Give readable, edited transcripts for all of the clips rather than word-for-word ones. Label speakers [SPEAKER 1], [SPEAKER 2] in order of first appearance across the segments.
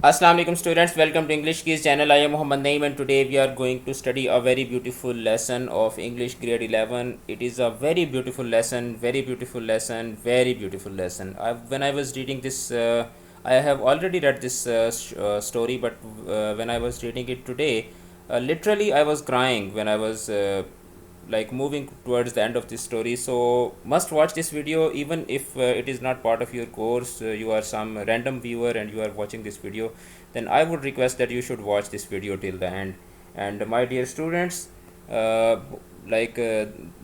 [SPEAKER 1] Assalamu alaikum students, welcome to English Keys channel. I am Muhammad Naeem and today we are going to study a very beautiful lesson of English grade 11. It is a very beautiful lesson, very beautiful lesson, very beautiful lesson. When I was reading this, I have already read this story, but when I was reading it today, literally I was crying when I was like moving towards the end of this story. So must watch this video even if it is not part of your course. You are some random viewer and you are watching this video, then I would request that you should watch this video till the end. And my dear students, uh, like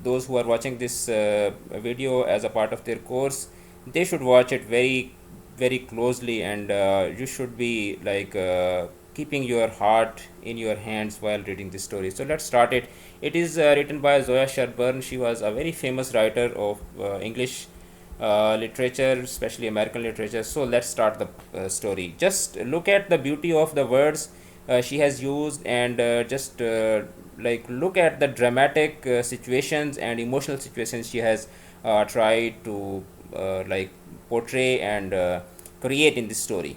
[SPEAKER 1] those who are watching this video as a part of their course, they should watch it very closely, and you should be like keeping your heart in your hands while reading this story. So let's start it. It is written by Zoya Sherburne. She was a very famous writer of English literature, especially American literature. So let's start the story. Just look at the beauty of the words she has used, and just like look at the dramatic situations and emotional situations she has tried to like portray and create in this story.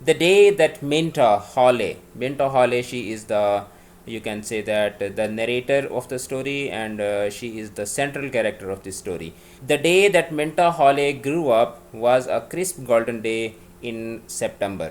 [SPEAKER 1] The day that Minta Hawley, she is the, you can say that, the narrator of the story, and she is the central character of this story. The day that Minta Hawley grew up was a crisp golden day in September.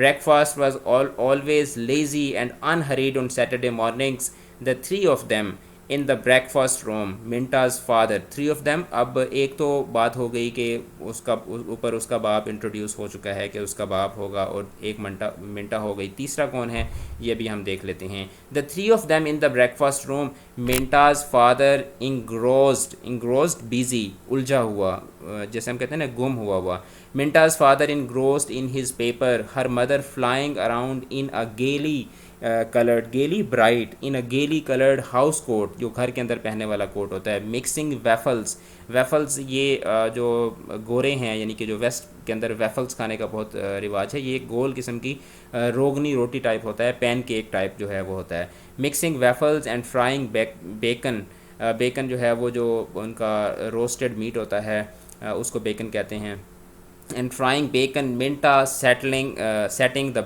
[SPEAKER 1] Breakfast was always lazy and unhurried on Saturday mornings. The three of them in the breakfast room Minta's father. 3 of them. اب ایک تو بات ہو گئی کہ اس کا اوپر اس کا باپ انٹروڈیوس ہو چکا ہے کہ اس کا باپ ہوگا, اور ایک منٹا ہو گئی. تیسرا کون ہے یہ بھی ہم دیکھ لیتے ہیں. The 3 of them in the breakfast room Minta's father engrossed busy, الجھا ہوا, جیسے ہم کہتے ہیں نا گم ہوا. Minta's father engrossed in his paper, her mother flying around in a gaily gaily bright in a گیلی کلرڈ ہاؤس کوٹ, جو گھر کے اندر پہننے والا کوٹ ہوتا ہے. مکسنگ ویفلز یہ جو گورے ہیں, یعنی کہ جو ویسٹ کے اندر ویفلز کھانے کا بہت رواج ہے. یہ ایک گول قسم کی روگنی روٹی ٹائپ ہوتا ہے, پین کیک ٹائپ جو ہے وہ ہوتا ہے. مکسنگ ویفلز اینڈ فرائنگ بیکن جو ہے وہ جو ان کا روسٹڈ میٹ ہوتا ہے اس کو بیکن کہتے ہیں. And frying bacon Minta setting the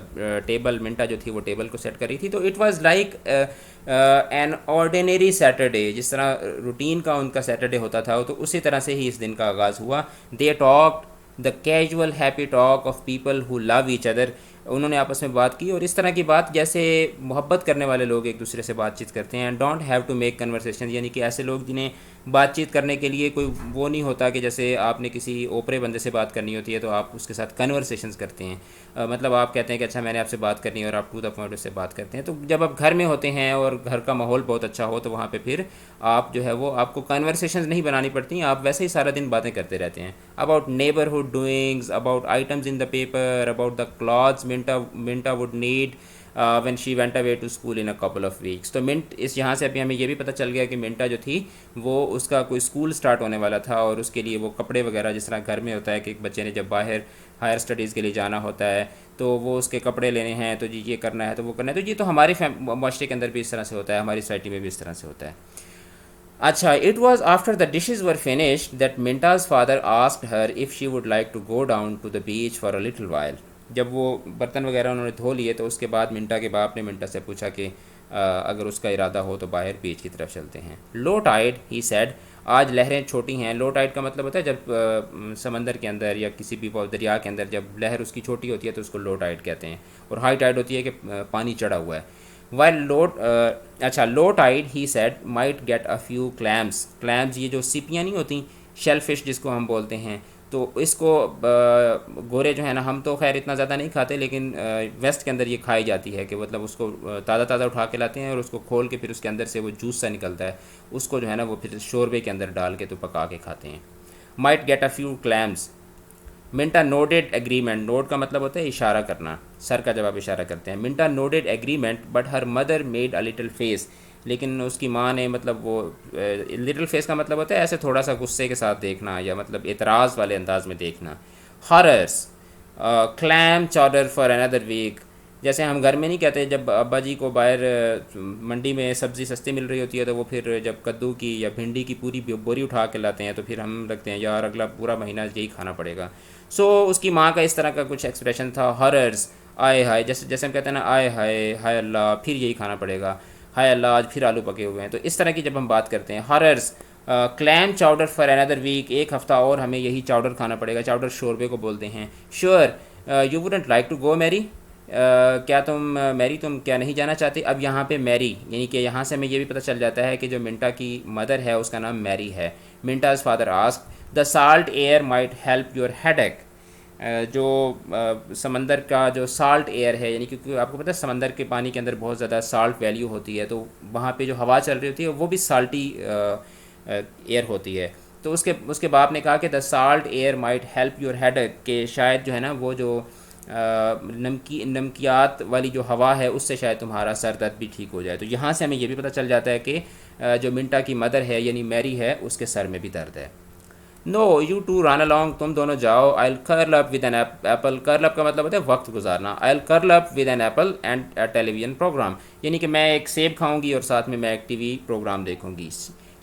[SPEAKER 1] table, Minta جو تھی وہ ٹیبل کو سیٹ کر رہی تھی. تو it was like an ordinary Saturday, جس طرح روٹین کا ان کا سیٹرڈے ہوتا تھا, تو اسی طرح سے ہی اس دن کا آغاز ہوا. They talked the casual happy talk of people who love each other, انہوں نے آپس میں بات کی, اور اس طرح کی بات جیسے محبت کرنے والے لوگ ایک دوسرے سے بات چیت کرتے ہیں. Don't have to make conversation, یعنی کہ ایسے لوگ جنہیں بات چیت کرنے کے لیے کوئی وہ نہیں ہوتا کہ جیسے آپ نے کسی اوپرے بندے سے بات کرنی ہوتی ہے تو آپ اس کے ساتھ کنورسیشنز کرتے ہیں. مطلب آپ کہتے ہیں کہ اچھا میں نے آپ سے بات کرنی ہے, اور آپ ٹو دا پوائنٹ اس سے بات کرتے ہیں. تو جب آپ گھر میں ہوتے ہیں اور گھر کا ماحول بہت اچھا ہو تو وہاں پہ پھر آپ جو ہے وہ آپ کو کنورسیشنز نہیں بنانی پڑتی, آپ ویسے ہی سارا دن باتیں کرتے رہتے ہیں. About neighbourhood doings, about items in the paper, about the clothes Minta would need when she went away to school in a couple of weeks. تو یہاں سے ابھی ہمیں یہ بھی پتہ چل گیا کہ منٹا جو تھی وہ اس کا کوئی اسکول سٹارٹ ہونے والا تھا, اور اس کے لیے وہ کپڑے وغیرہ, جس طرح گھر میں ہوتا ہے کہ ایک بچے نے جب باہر ہائر اسٹڈیز کے لیے جانا ہوتا ہے تو وہ اس کے کپڑے لینے ہیں, تو جی یہ کرنا ہے تو وہ کرنا ہے. تو یہ تو ہمارے معاشرے کے اندر بھی اس طرح سے ہوتا ہے, ہماری سوسائٹی میں بھی اس طرح سے ہوتا ہے. اچھا, it was after the dishes were finished that Minta's father asked her if she would like to go down to the beach for a little while. جب وہ برتن وغیرہ انہوں نے دھو لیے تو اس کے بعد منٹا کے باپ نے منٹا سے پوچھا کہ اگر اس کا ارادہ ہو تو باہر بیچ کی طرف چلتے ہیں. لو ٹائڈ ہی سیڈ, آج لہریں چھوٹی ہیں. لو ٹائڈ کا مطلب ہوتا ہے جب سمندر کے اندر یا کسی بھی دریا کے اندر جب لہر اس کی چھوٹی ہوتی ہے تو اس کو لو ٹائڈ کہتے ہیں, اور ہائی ٹائڈ ہوتی ہے کہ پانی چڑھا ہوا ہے. Low tide he said might get a few clams یہ جو سیپیاں نہیں ہوتی, شیل فش جس کو ہم بولتے ہیں, تو اس کو گورے جو ہے نا, ہم تو خیر اتنا زیادہ نہیں کھاتے, لیکن ویسٹ کے اندر یہ کھائی جاتی ہے کہ مطلب اس کو تازہ اٹھا کے لاتے ہیں اور اس کو کھول کے پھر اس کے اندر سے وہ جوس سا نکلتا ہے, اس کو جو ہے نا وہ پھر شوربے کے اندر ڈال کے تو پکا کے کھاتے ہیں. Might get a few clams. Minta nodded agreement, nod کا مطلب ہوتا ہے اشارہ کرنا, سر کا جب آپ اشارہ کرتے ہیں. Minta nodded agreement but her mother made a little face, لیکن اس کی ماں نے مطلب وہ لٹل فیس کا مطلب ہوتا ہے ایسے تھوڑا سا غصے کے ساتھ دیکھنا, یا مطلب اعتراض والے انداز میں دیکھنا. ہاررس کلیم چاؤڈر فار اندر ویک, جیسے ہم گھر میں نہیں کہتے جب ابا جی کو باہر منڈی میں سبزی سستی مل رہی ہوتی ہے تو وہ پھر جب کدو کی یا بھنڈی کی پوری بوری اٹھا کے لاتے ہیں تو پھر ہم رکھتے ہیں یار اگلا پورا مہینہ یہی کھانا پڑے گا. سو اس کی ماں کا اس طرح کا کچھ ایکسپریشن تھا. ہاررس, آئے ہائے, جیسے ہم کہتے ہیں نا آئے ہائے, ہائے اللہ پھر یہی کھانا پڑے گا, ہائے اللہ آج پھر آلو پکے ہوئے ہیں. تو اس طرح کی جب ہم بات کرتے ہیں ہاررس کلیم چاؤڈر فار اندر ویک, ایک ہفتہ اور ہمیں یہی چاؤڈر کھانا پڑے گا. چاؤڈر شوربے کو بولتے ہیں. Sure you wouldn't like to go Mary, کیا تم کیا نہیں جانا چاہتے. اب یہاں پہ میری, یعنی کہ یہاں سے ہمیں یہ بھی پتہ چل جاتا ہے کہ جو منٹا کی مدر ہے اس کا نام میری ہے. Minta's father asked the salt air might help your headache, جو سمندر کا جو سالٹ ایئر ہے, یعنی کیونکہ آپ کو پتہ ہے سمندر کے پانی کے اندر بہت زیادہ سالٹ ویلیو ہوتی ہے, تو وہاں پہ جو ہوا چل رہی ہوتی ہے وہ بھی سالٹی ایئر ہوتی ہے. تو اس کے باپ نے کہا کہ the salt air might help your headache, کہ شاید جو ہے نا وہ جو نمکیات والی جو ہوا ہے اس سے شاید تمہارا سر درد بھی ٹھیک ہو جائے. تو یہاں سے ہمیں یہ بھی پتہ چل جاتا ہے کہ جو منٹا کی مدر ہے یعنی میری ہے اس کے سر میں بھی درد ہے. نو یو ٹو رن along, تم دونوں جاؤ. آئی will curl up with an apple, Kharal اپ کا مطلب ہوتا ہے وقت گزارنا. I will curl up with an apple and a television ویژن پروگرام, یعنی کہ میں ایک سیب کھاؤں گی اور ساتھ میں ایک ٹی وی پروگرام دیکھوں گی.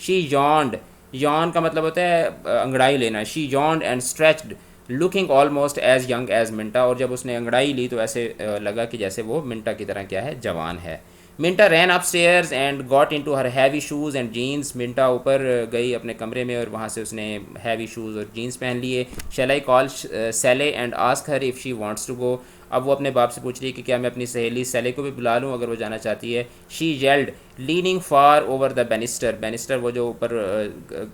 [SPEAKER 1] شی یونڈ, یون کا مطلب ہوتا ہے انگڑائی لینا. She yawned and stretched looking almost as young as Minta, اور جب اس نے انگڑائی لی تو ایسے لگا کہ جیسے وہ منٹا کی طرح کیا ہے, جوان ہے. Minta ran up stairs and got into her heavy shoes and jeans, Minta اوپر گئی اپنے کمرے میں اور وہاں سے اس نے ہیوی شوز اور جینس پہن لیے. Shall I call Sally and ask her if she wants to go, اب وہ اپنے باپ سے پوچھ رہی ہے کہ کیا میں اپنی سہیلی سیلی کو بھی بلا لوں اگر وہ جانا چاہتی ہے. She yelled leaning far over the banister. Banister وہ جو اوپر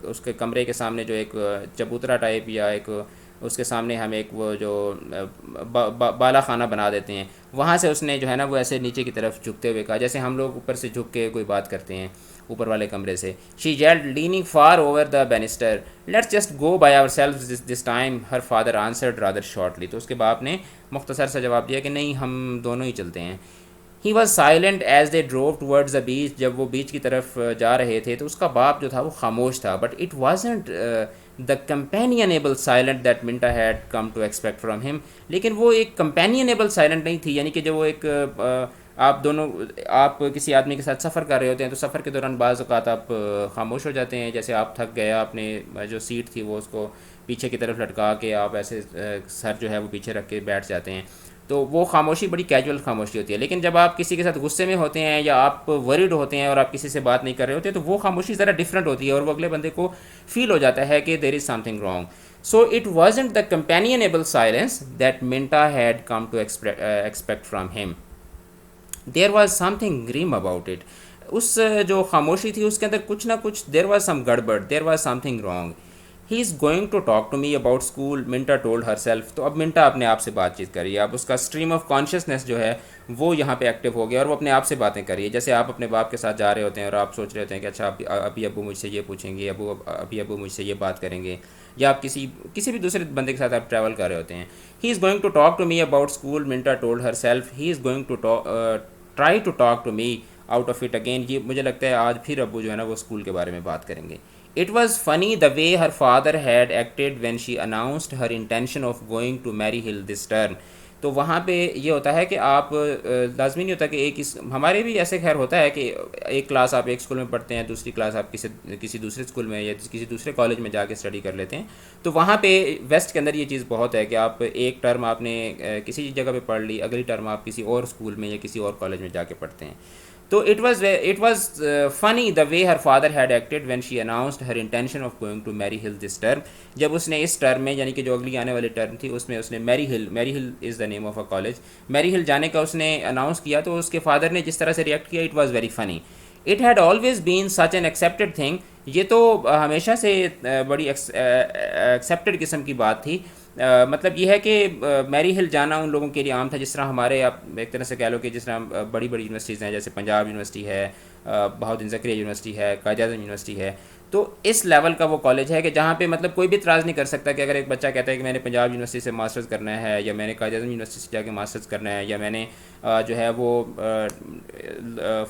[SPEAKER 1] اس کے کمرے کے سامنے جو ایک چبوترا ٹائپ یا ایک اس کے سامنے ہم ایک وہ جو بالا خانہ بنا دیتے ہیں, وہاں سے اس نے جو ہے نا وہ ایسے نیچے کی طرف جھکتے ہوئے کہا, جیسے ہم لوگ اوپر سے جھک کے کوئی بات کرتے ہیں اوپر والے کمرے سے. She yelled leaning far over the banister let's just go by our self this time. Her father answered rather shortly. تو اس کے باپ نے مختصر سا جواب دیا کہ نہیں ہم دونوں ہی چلتے ہیں. He was silent as they drove towards the beach. جب وہ بیچ کی طرف جا رہے تھے تو اس کا باپ جو تھا وہ خاموش تھا. But it wasn't the companionable silent that Minta had come to expect from him. لیکن وہ ایک کمپینینیبل سائلنٹ نہیں تھی, یعنی کہ جو وہ ایک آپ کسی آدمی کے ساتھ سفر کر رہے ہوتے ہیں تو سفر کے دوران بعض اوقات آپ خاموش ہو جاتے ہیں, جیسے آپ تھک گئے, آپ نے جو سیٹ تھی وہ اس کو پیچھے کی طرف لٹکا کے آپ ایسے سر جو ہے وہ پیچھے رکھ کے بیٹھ جاتے ہیں, تو وہ خاموشی بڑی کیجول خاموشی ہوتی ہے. لیکن جب آپ کسی کے ساتھ غصے میں ہوتے ہیں یا آپ ورڈ ہوتے ہیں اور آپ کسی سے بات نہیں کر رہے ہوتے تو وہ خاموشی ذرا ڈفرینٹ ہوتی ہے اور وہ اگلے بندے کو فیل ہو جاتا ہے کہ there is something wrong. So it wasn't the companionable silence that Minta had come to expect from him. There was something grim about it. اس جو خاموشی تھی اس کے اندر کچھ نہ کچھ دیر واز سم گڑبڑ, there was something wrong. He is going to talk to me about school Minta told herself. تو اب منٹا اپنے آپ سے بات چیت کری ہے, اب اس کا اسٹریم آف کانشیسنیس جو ہے وہ یہاں پہ ایکٹیو ہو گیا اور وہ اپنے آپ سے باتیں کر رہی ہے. جیسے آپ اپنے باپ کے ساتھ جا رہے ہوتے ہیں اور آپ سوچ رہے ہوتے ہیں کہ اچھا ابھی ابو مجھ سے یہ پوچھیں گے, ابھی ابو مجھ سے یہ بات کریں گے, یا آپ کسی بھی دوسرے بندے کے ساتھ آپ ٹریول کر رہے ہوتے ہیں. He is going to talk to me about school Minta told herself. He is going to try to talk to me out of it again. یہ مجھے لگتا ہے آج پھر ابو جو ہے نا وہ اسکول کے بارے میں بات کریں گے. It was funny the way her father had acted when she announced her intention of going to Mary Hill this term. تو وہاں پہ یہ ہوتا ہے کہ آپ لازمی نہیں ہوتا کہ ایک ہمارے بھی ایسے خیر ہوتا ہے کہ ایک کلاس آپ ایک اسکول میں پڑھتے ہیں, دوسری کلاس آپ کسی دوسرے اسکول میں یا کسی دوسرے کالج میں جا کے اسٹڈی کر لیتے ہیں. تو وہاں پہ ویسٹ کے اندر یہ چیز بہت ہے کہ آپ ایک ٹرم آپ نے کسی جگہ پہ پڑھ لی, اگلی ٹرم آپ کسی اور اسکول میں یا کسی اور کالج میں جا کے پڑھتے ہیں. تو it was funny the way her father had acted when she announced her intention of going to Mary Hill this term. جب اس نے اس ٹرم میں یعنی کہ جو اگلی آنے والی ٹرم تھی اس میں اس نے میری ہل از دا نیم آف اے کالج, میری ہل جانے کا اس نے اناؤنس کیا. تو اس کے فادر نے جس طرح سے ریئیکٹ کیا, it was very funny. It had always been such an accepted thing. یہ تو ہمیشہ سے بڑی ایکسیپٹڈ قسم کی بات تھی. مطلب یہ ہے کہ میری ہل جانا ان لوگوں کے لیے عام تھا, جس طرح ہمارے آپ ایک طرح سے کہہ لو کہ جس طرح بڑی بڑی یونیورسٹیز ہیں, جیسے پنجاب یونیورسٹی ہے, بہاؤالدین زکریا یونیورسٹی ہے, قائد اعظم یونیورسٹی ہے. تو اس لیول کا وہ کالج ہے کہ جہاں پہ مطلب کوئی بھی اعتراض نہیں کر سکتا کہ اگر ایک بچہ کہتا ہے کہ میں نے پنجاب یونیورسٹی سے ماسٹرز کرنا ہے, یا میں نے قائد اعظم یونیورسٹی سے جا کے ماسٹرز کرنا ہے, یا میں نے جو ہے وہ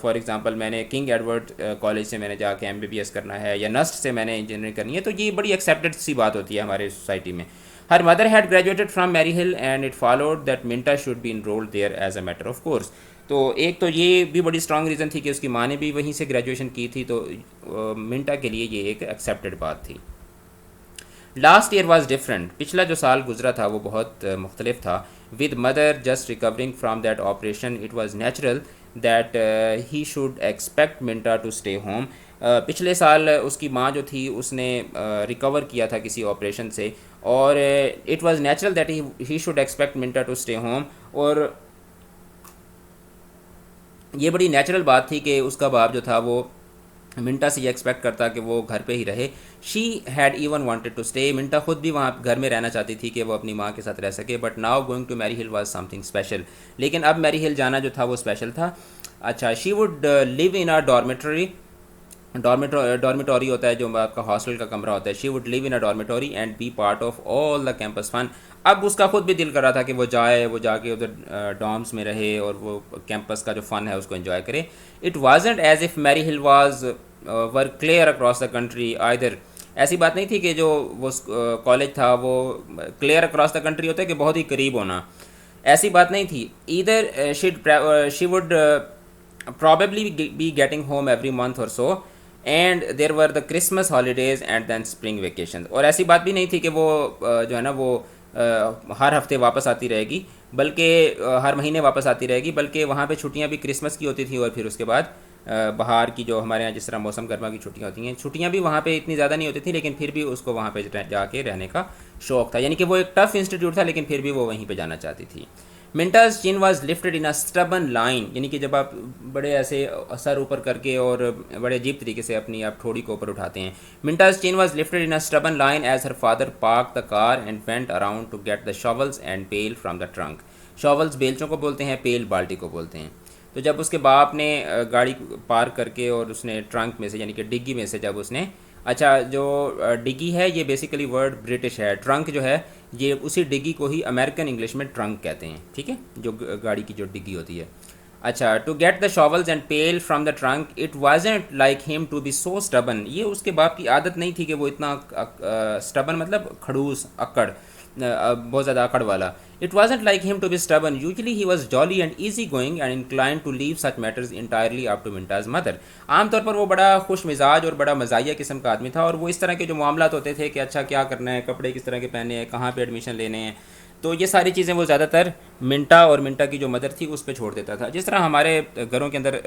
[SPEAKER 1] فار ایگزامپل میں نے کنگ ایڈورڈ کالج سے میں نے جا کے MBBS کرنا ہے, یا نسٹ سے میں نے انجینئرنگ کرنی ہے. تو یہ بڑی ایکسیپٹڈ سی بات ہوتی ہے ہمارے سوسائٹی میں. Her mother had graduated from Mary Hill and it followed that Minta should be enrolled there as a matter of course. تو ایک تو یہ بھی بڑی اسٹرانگ ریزن تھی کہ اس کی ماں نے بھی وہیں سے گریجویشن کی تھی, تو منٹا کے لیے یہ ایک ایکسیپٹڈ بات تھی. Last year was different. پچھلا جو سال گزرا تھا وہ بہت مختلف تھا. With mother just recovering from that operation it was natural that he should expect Minta to stay home. پچھلے سال اس کی ماں جو تھی اس نے ریکور کیا تھا کسی آپریشن سے, اور it was natural that he should expect Minta to stay home. اور یہ بڑی نیچرل بات تھی کہ اس کا باپ جو تھا وہ منٹا سے یہ ایکسپیکٹ کرتا کہ وہ گھر پہ ہی رہے. She had even wanted to stay. Minta خود بھی وہاں گھر میں رہنا چاہتی تھی کہ وہ اپنی ماں کے ساتھ رہ سکے. But now going to Mary ہل واز سم تھنگ اسپیشل. لیکن اب میری ہل جانا جو تھا وہ اسپیشل تھا. اچھا, شی would live in a dormitory. ڈارمیٹوری ہوتا ہے جو آپ کا ہاسٹل کا کمرہ ہوتا ہے. She would live in a dormitory and be part of all the campus fun. اب اس کا خود بھی دل کر رہا تھا کہ وہ جا کے ادھر ڈارمس میں رہے اور وہ کیمپس کا جو فن ہے اس کو انجوائے کرے. اٹ وازنٹ ایز اف میری ہل was were clear across the country either. ایسی بات نہیں تھی کہ جو وہ کالج تھا وہ کلیئر اکراس دا کنٹری ہوتا ہے کہ بہت ہی قریب ہونا, ایسی بات نہیں تھی. Either she would probably be getting home every month or so and there were the Christmas holidays and then spring vacations. اور ایسی بات بھی نہیں تھی کہ وہ جو ہے نا وہ ہر ہفتے واپس آتی رہے گی, بلکہ ہر مہینے واپس آتی رہے گی, بلکہ وہاں پہ چھٹیاں بھی کرسمس کی ہوتی تھیں اور پھر اس کے بعد بہار کی جو ہمارے یہاں جس طرح موسم گرما کی چھٹیاں ہوتی ہیں, چھٹیاں بھی وہاں پہ اتنی زیادہ نہیں ہوتی تھیں, لیکن پھر بھی اس کو وہاں پہ جا کے رہنے کا شوق تھا. یعنی کہ وہ ایک ٹف انسٹیٹیوٹ تھا لیکن پھر بھی وہ وہیں پہ جانا چاہتی تھی. Minta's chin was lifted in a stubborn line, یعنی کہ جب آپ بڑے ایسے سر اوپر کر کے اور بڑے عجیب طریقے سے اپنی آپ ٹھوڑی کو اوپر اٹھاتے ہیں. Minta's chin was lifted in a stubborn line as her father parked the car and went around to get the shovels and pail from the trunk. Shovels بیلچوں کو بولتے ہیں، پیل بالٹی کو بولتے ہیں. تو جب اس کے باپ نے گاڑی پارک کر کے اور اس نے ٹرنک میں سے یعنی کہ ڈگی میں سے جب اس نے، اچھا جو ڈگی ہے یہ بیسیکلی ورڈ برٹش ہے، ٹرنک جو ہے یہ اسی ڈگی کو ہی امریکن انگلش میں ٹرنک کہتے ہیں، ٹھیک ہے، جو گاڑی کی جو ڈگی ہوتی ہے. اچھا to get the shovels and pail from the trunk it wasn't like him to be so stubborn. یہ اس کے باپ کی عادت نہیں تھی کہ وہ اتنا اسٹبن مطلب کھڑوس، اکڑ، بہت زیادہ اکڑ والا. It wasn't like him to be stubborn. Usually he was jolly and easy going and inclined to leave such matters entirely up to Minta's mother. عام طور پر وہ بڑا خوش مزاج اور بڑا مزاحیہ قسم کا آدمی تھا، اور وہ اس طرح کے جو معاملات ہوتے تھے کہ اچھا کیا کرنا ہے، کپڑے کس طرح کے پہنے ہیں، کہاں پہ ایڈمیشن لینے ہیں، تو یہ ساری چیزیں وہ زیادہ تر منٹا اور منٹا کی جو مدر تھی اس پہ چھوڑ دیتا تھا. جس طرح ہمارے گھروں کے اندر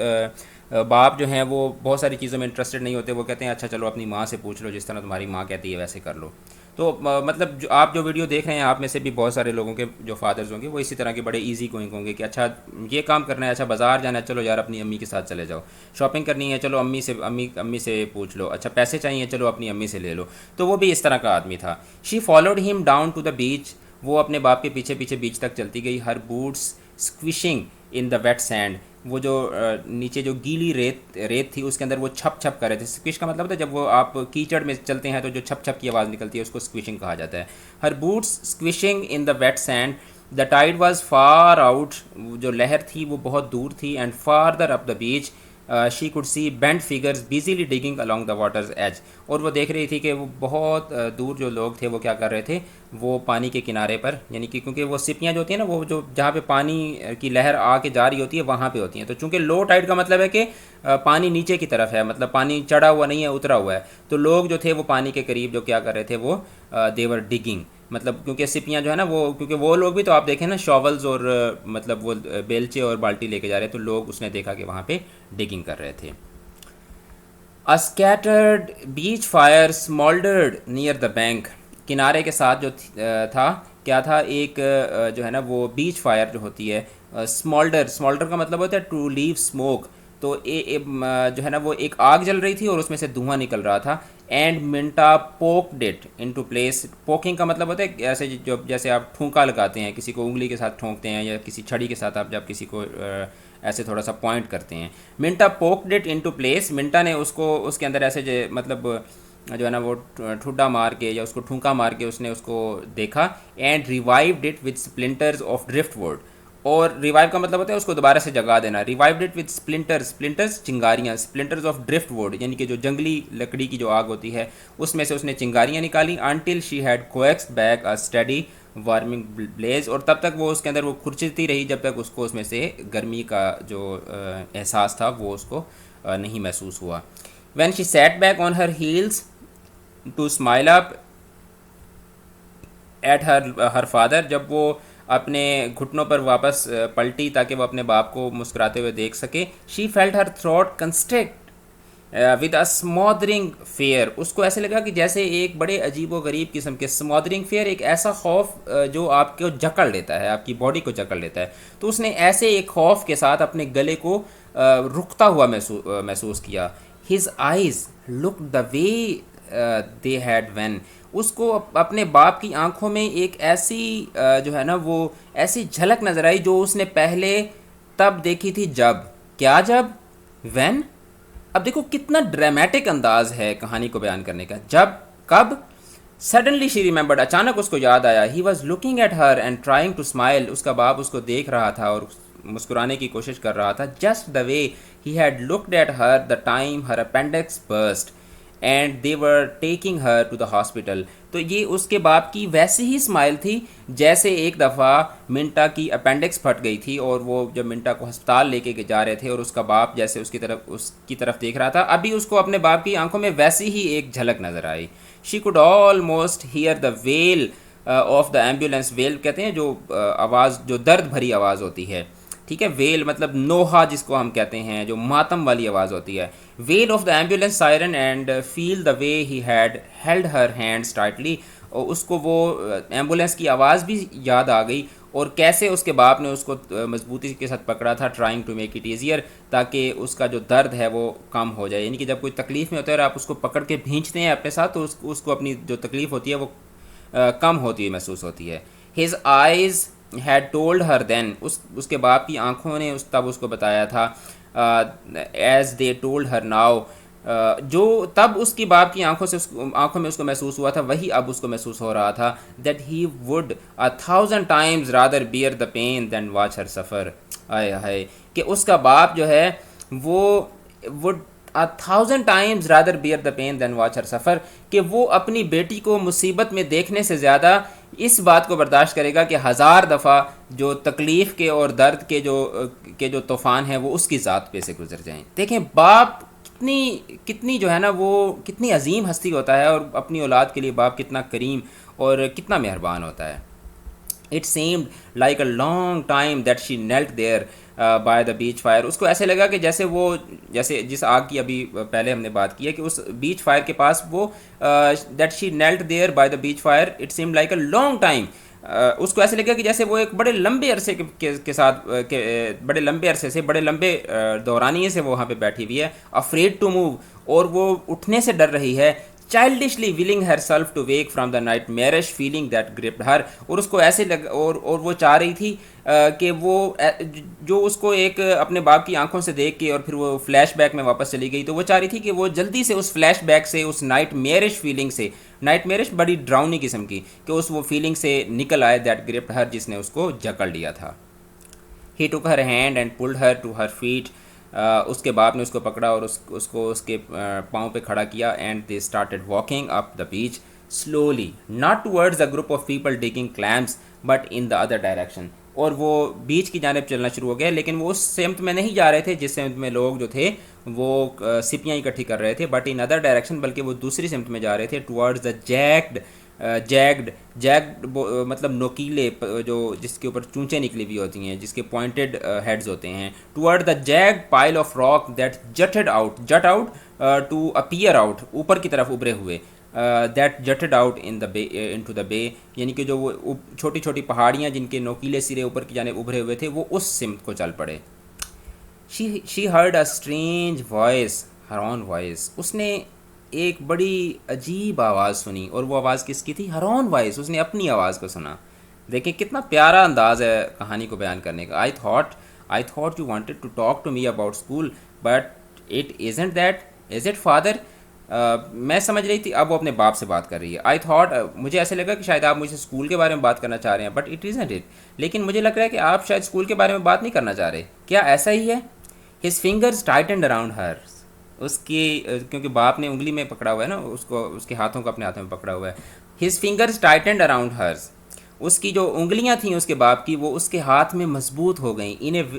[SPEAKER 1] باپ جو ہیں وہ بہت ساری چیزوں میں انٹرسٹڈ نہیں ہوتے، وہ کہتے ہیں اچھا چلو اپنی ماں سے پوچھ لو، جس طرح تمہاری ماں کہتی ہے ویسے کر لو. تو مطلب جو آپ جو ویڈیو دیکھ رہے ہیں آپ میں سے بھی بہت سارے لوگوں کے جو فادرز ہوں گے وہ اسی طرح کے بڑے ایزی گوئنگ ہوں گے کہ اچھا یہ کام کرنا ہے، اچھا بازار جانا ہے، چلو یار اپنی امی کے ساتھ چلے جاؤ، شاپنگ کرنی ہے چلو امی سے پوچھ لو، اچھا پیسے چاہیے چلو اپنی امی سے لے لو. تو وہ بھی اس طرح کا آدمی تھا. She followed him down to the beach. وہ اپنے باپ کے پیچھے پیچھے بیچ تک چلتی گئی. ہر boots squishing in the wet send. وہ جو نیچے جو گیلی ریت تھی اس کے اندر وہ چھپ چھپ کر رہے تھے. اسکویش کا مطلب ہوتا ہے جب وہ آپ کیچڑ میں چلتے ہیں تو جو چھپ چھپ کی آواز نکلتی ہے اس کو اسکویشنگ کہا جاتا ہے. Her boots squishing in the wet sand. The tide was far out. جو لہر تھی وہ بہت دور تھی. And farther up the beach she could see bent figures busily digging along the water's edge. اور وہ دیکھ رہی تھی کہ وہ بہت دور جو لوگ تھے وہ کیا کر رہے تھے، وہ پانی کے کنارے پر، یعنی کہ کیونکہ وہ سپیاں جو ہوتی ہیں نا وہ جو جہاں پہ پانی کی لہر آ کے جا رہی ہوتی ہے وہاں پہ ہوتی ہیں. تو چونکہ لو ٹائڈ کا مطلب ہے کہ پانی نیچے کی طرف ہے، مطلب پانی چڑھا ہوا نہیں ہے، اترا ہوا ہے. تو لوگ جو تھے وہ پانی کے قریب جو کیا کر رہے تھے وہ دیور ڈگنگ، مطلب کیونکہ سپیاں جو ہے نا وہ، کیونکہ وہ لوگ بھی تو آپ دیکھیں نا شاولز اور مطلب وہ بیلچے اور بالٹی لے کے جا رہے تو لوگ اس نے دیکھا کہ وہاں پہ ڈگنگ کر رہے تھے. A scattered beach fire smoldered near the bank. کنارے کے ساتھ جو تھا کیا تھا، ایک جو ہے نا وہ بیچ فائر جو ہوتی ہے، اسمولڈر کا مطلب ہوتا ہے ٹو لیو اسموک. تو جو ہے نا وہ ایک آگ جل رہی تھی اور اس میں سے دھواں نکل رہا تھا. And Minta poked it into place. Poking کا مطلب ہوتا ہے ایسے جیسے آپ ٹھونکا لگاتے ہیں، کسی کو انگلی کے ساتھ ٹھونکتے ہیں یا کسی چھڑی کے ساتھ آپ جب کسی کو ایسے تھوڑا سا پوائنٹ کرتے ہیں. منٹا پوکڈ اٹ انٹو پلیس. منٹا نے اس کو اس کے اندر ایسے مطلب جو ہے نا وہ ٹھڈا مار کے یا اس کو ٹھونکا مار کے اس نے اس کو دیکھا. And revived it with splinters of driftwood. اور ریوائیو کا مطلب ہوتا ہے اس کو دوبارہ سے جگا دینا. ریوائوڈ اٹ وتھ اسپلنٹرز چنگاریاں، اسپلنٹرز آف ڈرفٹ ووڈ یعنی کہ جو جنگلی لکڑی کی جو آگ ہوتی ہے اس میں سے اس نے چنگاریاں نکالی. Until she had coaxed back a steady warming blaze. اور تب تک وہ اس کے اندر وہ کھرچتی رہی جب تک اس کو اس میں سے گرمی کا جو احساس تھا وہ اس کو نہیں محسوس ہوا. When she sat back on her heels to smile up at her father. جب وہ اپنے گھٹنوں پر واپس پلٹی تاکہ وہ اپنے باپ کو مسکراتے ہوئے دیکھ سکے. She felt her throat constrict with a smothering fear. اس کو ایسے لگا کہ جیسے ایک بڑے عجیب و غریب قسم کے اسمودرنگ فیئر، ایک ایسا خوف جو آپ کو جکڑ لیتا ہے، آپ کی باڈی کو جکڑ لیتا ہے. تو اس نے ایسے ایک خوف کے ساتھ اپنے گلے کو رکتا ہوا محسوس کیا. His eyes look the way they had when. اس کو اپنے باپ کی آنکھوں میں ایک ایسی جو ہے نا وہ ایسی جھلک نظر آئی جو اس نے پہلے تب دیکھی تھی جب وین. اب دیکھو کتنا ڈرامیٹک انداز ہے کہانی کو بیان کرنے کا. جب، کب. Suddenly she remembered. اچانک اس کو یاد آیا. He was looking at her and trying to smile. اس کا باپ اس کو دیکھ رہا تھا اور مسکرانے کی کوشش کر رہا تھا. Just the way he had looked at her the time her appendix burst and they were taking her to the hospital. تو یہ اس کے باپ کی ویسی ہی اسمائل تھی جیسے ایک دفعہ منٹا کی اپینڈکس پھٹ گئی تھی اور وہ جب منٹا کو ہسپتال لے کے جا رہے تھے اور اس کا باپ جیسے اس کی طرف دیکھ رہا تھا، ابھی اس کو اپنے باپ کی آنکھوں میں ویسی ہی ایک جھلک نظر آئی. She could almost hear the wail of the ambulance. Wail کہتے ہیں جو آواز، جو درد بھری آواز ہوتی ہے، ٹھیک ہے. ویل مطلب نوحہ جس کو ہم کہتے ہیں، جو ماتم والی آواز ہوتی ہے. Wail of the ambulance siren and feel the way he had held her hands tightly. اور اس کو وہ ایمبولینس کی آواز بھی یاد آ گئی اور کیسے اس کے باپ نے اس کو مضبوطی کے ساتھ پکڑا تھا, trying to make it easier, تاکہ اس کا جو درد ہے وہ کم ہو جائے. یعنی کہ جب کوئی تکلیف میں ہوتا ہے اور آپ اس کو پکڑ کے بھینچتے ہیں اپنے ساتھ, تو اس کو اپنی جو تکلیف ہوتی ہے وہ کم ہوتی ہے, محسوس ہوتی ہے. ہز آئیز ہیڈ ٹولڈ ہر دین, اس کے باپ کی آنکھوں نے تب اس کو بتایا تھا, as they told her now, جو تب اس کی باپ کی آنکھوں میں اس کو محسوس ہوا تھا وہی اب اس کو محسوس ہو رہا تھا, that he would 1000 times rather bear the pain than watch her suffer. آئے ہائے, کہ اس کا باپ جو ہے وہ would 1000 times rather bear the pain than watch her suffer, کہ وہ اپنی بیٹی کو مصیبت میں دیکھنے سے زیادہ اس بات کو برداشت کرے گا کہ 1000 دفعہ جو تکلیف کے اور درد کے جو طوفان ہیں وہ اس کی ذات پہ سے گزر جائیں. دیکھیں باپ کتنی جو ہے نا وہ کتنی عظیم ہستی ہوتا ہے, اور اپنی اولاد کے لیے باپ کتنا کریم اور کتنا مہربان ہوتا ہے. It seemed like a long time that she knelt there by the beach fire. اس کو ایسے لگا کہ جیسے جس آگ کی ابھی پہلے ہم نے بات کی ہے کہ اس بیچ فائر کے پاس وہ that she knelt there by the beach fire, it seemed like a long time. اس کو ایسے لگا کہ جیسے وہ ایک بڑے لمبے عرصے کے ساتھ بڑے لمبے عرصے سے بڑے لمبے دورانیے سے وہ وہاں پہ بیٹھی ہوئی ہے, afraid to move, اور وہ اٹھنے سے ڈر رہی ہے, childishly willing herself to wake from the nightmarish feeling that gripped her. اور اس کو ایسے اور وہ چاہ رہی تھی کہ وہ جو اس کو ایک اپنے باپ کی آنکھوں سے دیکھ کے اور پھر وہ فلیش بیک میں واپس چلی گئی, تو وہ چاہ رہی تھی کہ وہ جلدی سے اس فلیش بیک سے, اس nightmarish feeling سے, nightmarish بڑی ڈراؤنی قسم کی, کہ اس وہ فیلنگ سے نکل آئے, that gripped her, جس نے اس کو جکڑ لیا تھا. He took her hand and pulled her to her feet. اس کے باپ نے اس کو پکڑا اور اس کو اس کے پاؤں پہ کھڑا کیا, and they started walking up the beach slowly, not towards a group of people digging clams but in the other direction. اور وہ بیچ کی جانب چلنا شروع ہو گیا, لیکن وہ اس سمت میں نہیں جا رہے تھے جس سمت میں لوگ جو تھے وہ سپیاں اکٹھی کر رہے تھے, بٹ ان ادر ڈائریکشن, بلکہ وہ دوسری سمت میں جا رہے تھے, ٹورڈز دا جیگڈ مطلب نوکیلے, جو جس کے اوپر چونچیں نکلی ہوئی ہوتی ہیں, جس کے پوائنٹڈ ہیڈز ہوتے ہیں, toward the jagged pile of rock that jut out to appear out, اوپر کی طرف ابھرے ہوئے, that jutted out into the bay, یعنی کہ جو وہ چھوٹی چھوٹی پہاڑیاں جن کے نوکیلے سرے اوپر کی جانب ابھرے ہوئے تھے وہ اس سمت کو چل پڑے. she heard a strange voice, her own voice. اس نے ایک بڑی عجیب آواز سنی, اور وہ آواز کس کی تھی؟ ہر اون وائس, اس نے اپنی آواز کو سنا. دیکھیں کتنا پیارا انداز ہے کہانی کو بیان کرنے کا. I thought you wanted to talk to me about school, but it isn't that, is it father? میں سمجھ رہی تھی اب وہ اپنے باپ سے بات کر رہی ہے. I thought, مجھے ایسے لگا کہ شاید آپ مجھ سے اسکول کے بارے میں بات کرنا چاہ رہے ہیں, but it isn't it. لیکن مجھے لگ رہا ہے کہ آپ شاید اسکول کے بارے میں بات نہیں کرنا چاہ رہے. کیا ایسا ہی ہے؟ His fingers tightened around her. اس کی کیونکہ باپ نے انگلی میں پکڑا ہوا ہے نا, اس کے ہاتھوں کو اپنے ہاتھوں میں پکڑا ہوا ہے. His fingers tightened around hers. اس کی جو انگلیاں تھیں اس کے باپ کی وہ اس کے ہاتھ میں مضبوط ہو گئیں.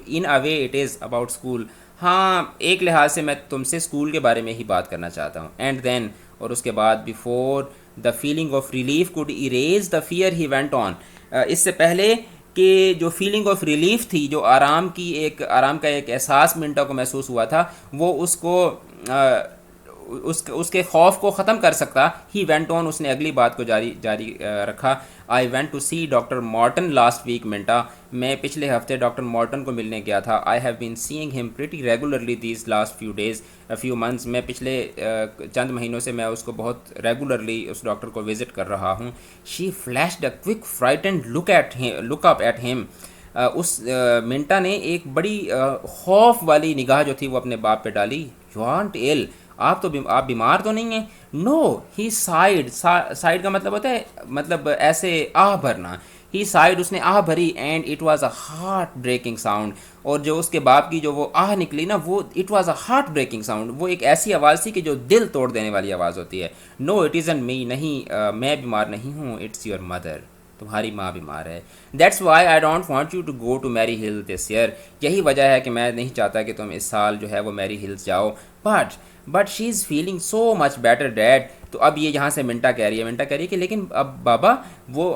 [SPEAKER 1] in a way it is about school. ہاں ایک لحاظ سے میں تم سے اسکول کے بارے میں ہی بات کرنا چاہتا ہوں. And then, اور اس کے بعد, before the feeling of relief could erase the fear, he went on. اس سے پہلے کہ جو فیلنگ آف ریلیف تھی, جو آرام کا ایک احساس منٹا کو محسوس ہوا تھا, وہ اس کو اس کے خوف کو ختم کر سکتا, ہی وینٹ آن, اس نے اگلی بات کو جاری رکھا. I went to see doctor Martin last week Minta. میں پچھلے ہفتے ڈاکٹر مارٹن کو ملنے گیا تھا. I have been seeing him pretty regularly these last few months. میں پچھلے چند مہینوں سے میں اس کو بہت ریگولرلی اس ڈاکٹر کو وزٹ کر رہا ہوں. She flashed a quick frightened look up at him. اس منٹا نے ایک بڑی خوف والی نگاہ جو تھی وہ اپنے باپ پہ ڈالی. یو آرنٹ ایل, آپ بیمار تو نہیں ہیں؟ نو. ہی سائڈ کا مطلب ہوتا ہے مطلب ایسے آہ بھرنا. ہی سائڈ, اس نے آہ بھری, and it was a heart breaking sound. اور جو اس کے باپ کی جو وہ آہ نکلی نا, وہ it was a heart breaking sound. وہ ایک ایسی آواز تھی کہ جو دل توڑ دینے والی آواز ہوتی ہے. نو اٹ ازنٹ می, نہیں میں بیمار نہیں ہوں, اٹس یور مدر, تمہاری ماں بیمار ہے. That's why I don't want you to go to Mary Hill this year. یہی وجہ ہے کہ میں نہیں چاہتا کہ تم اس سال جو ہے وہ میری ہلز جاؤ. But she is feeling so much better Dad. تو اب یہ یہاں سے منٹا کہہ رہی ہے کہ لیکن اب بابا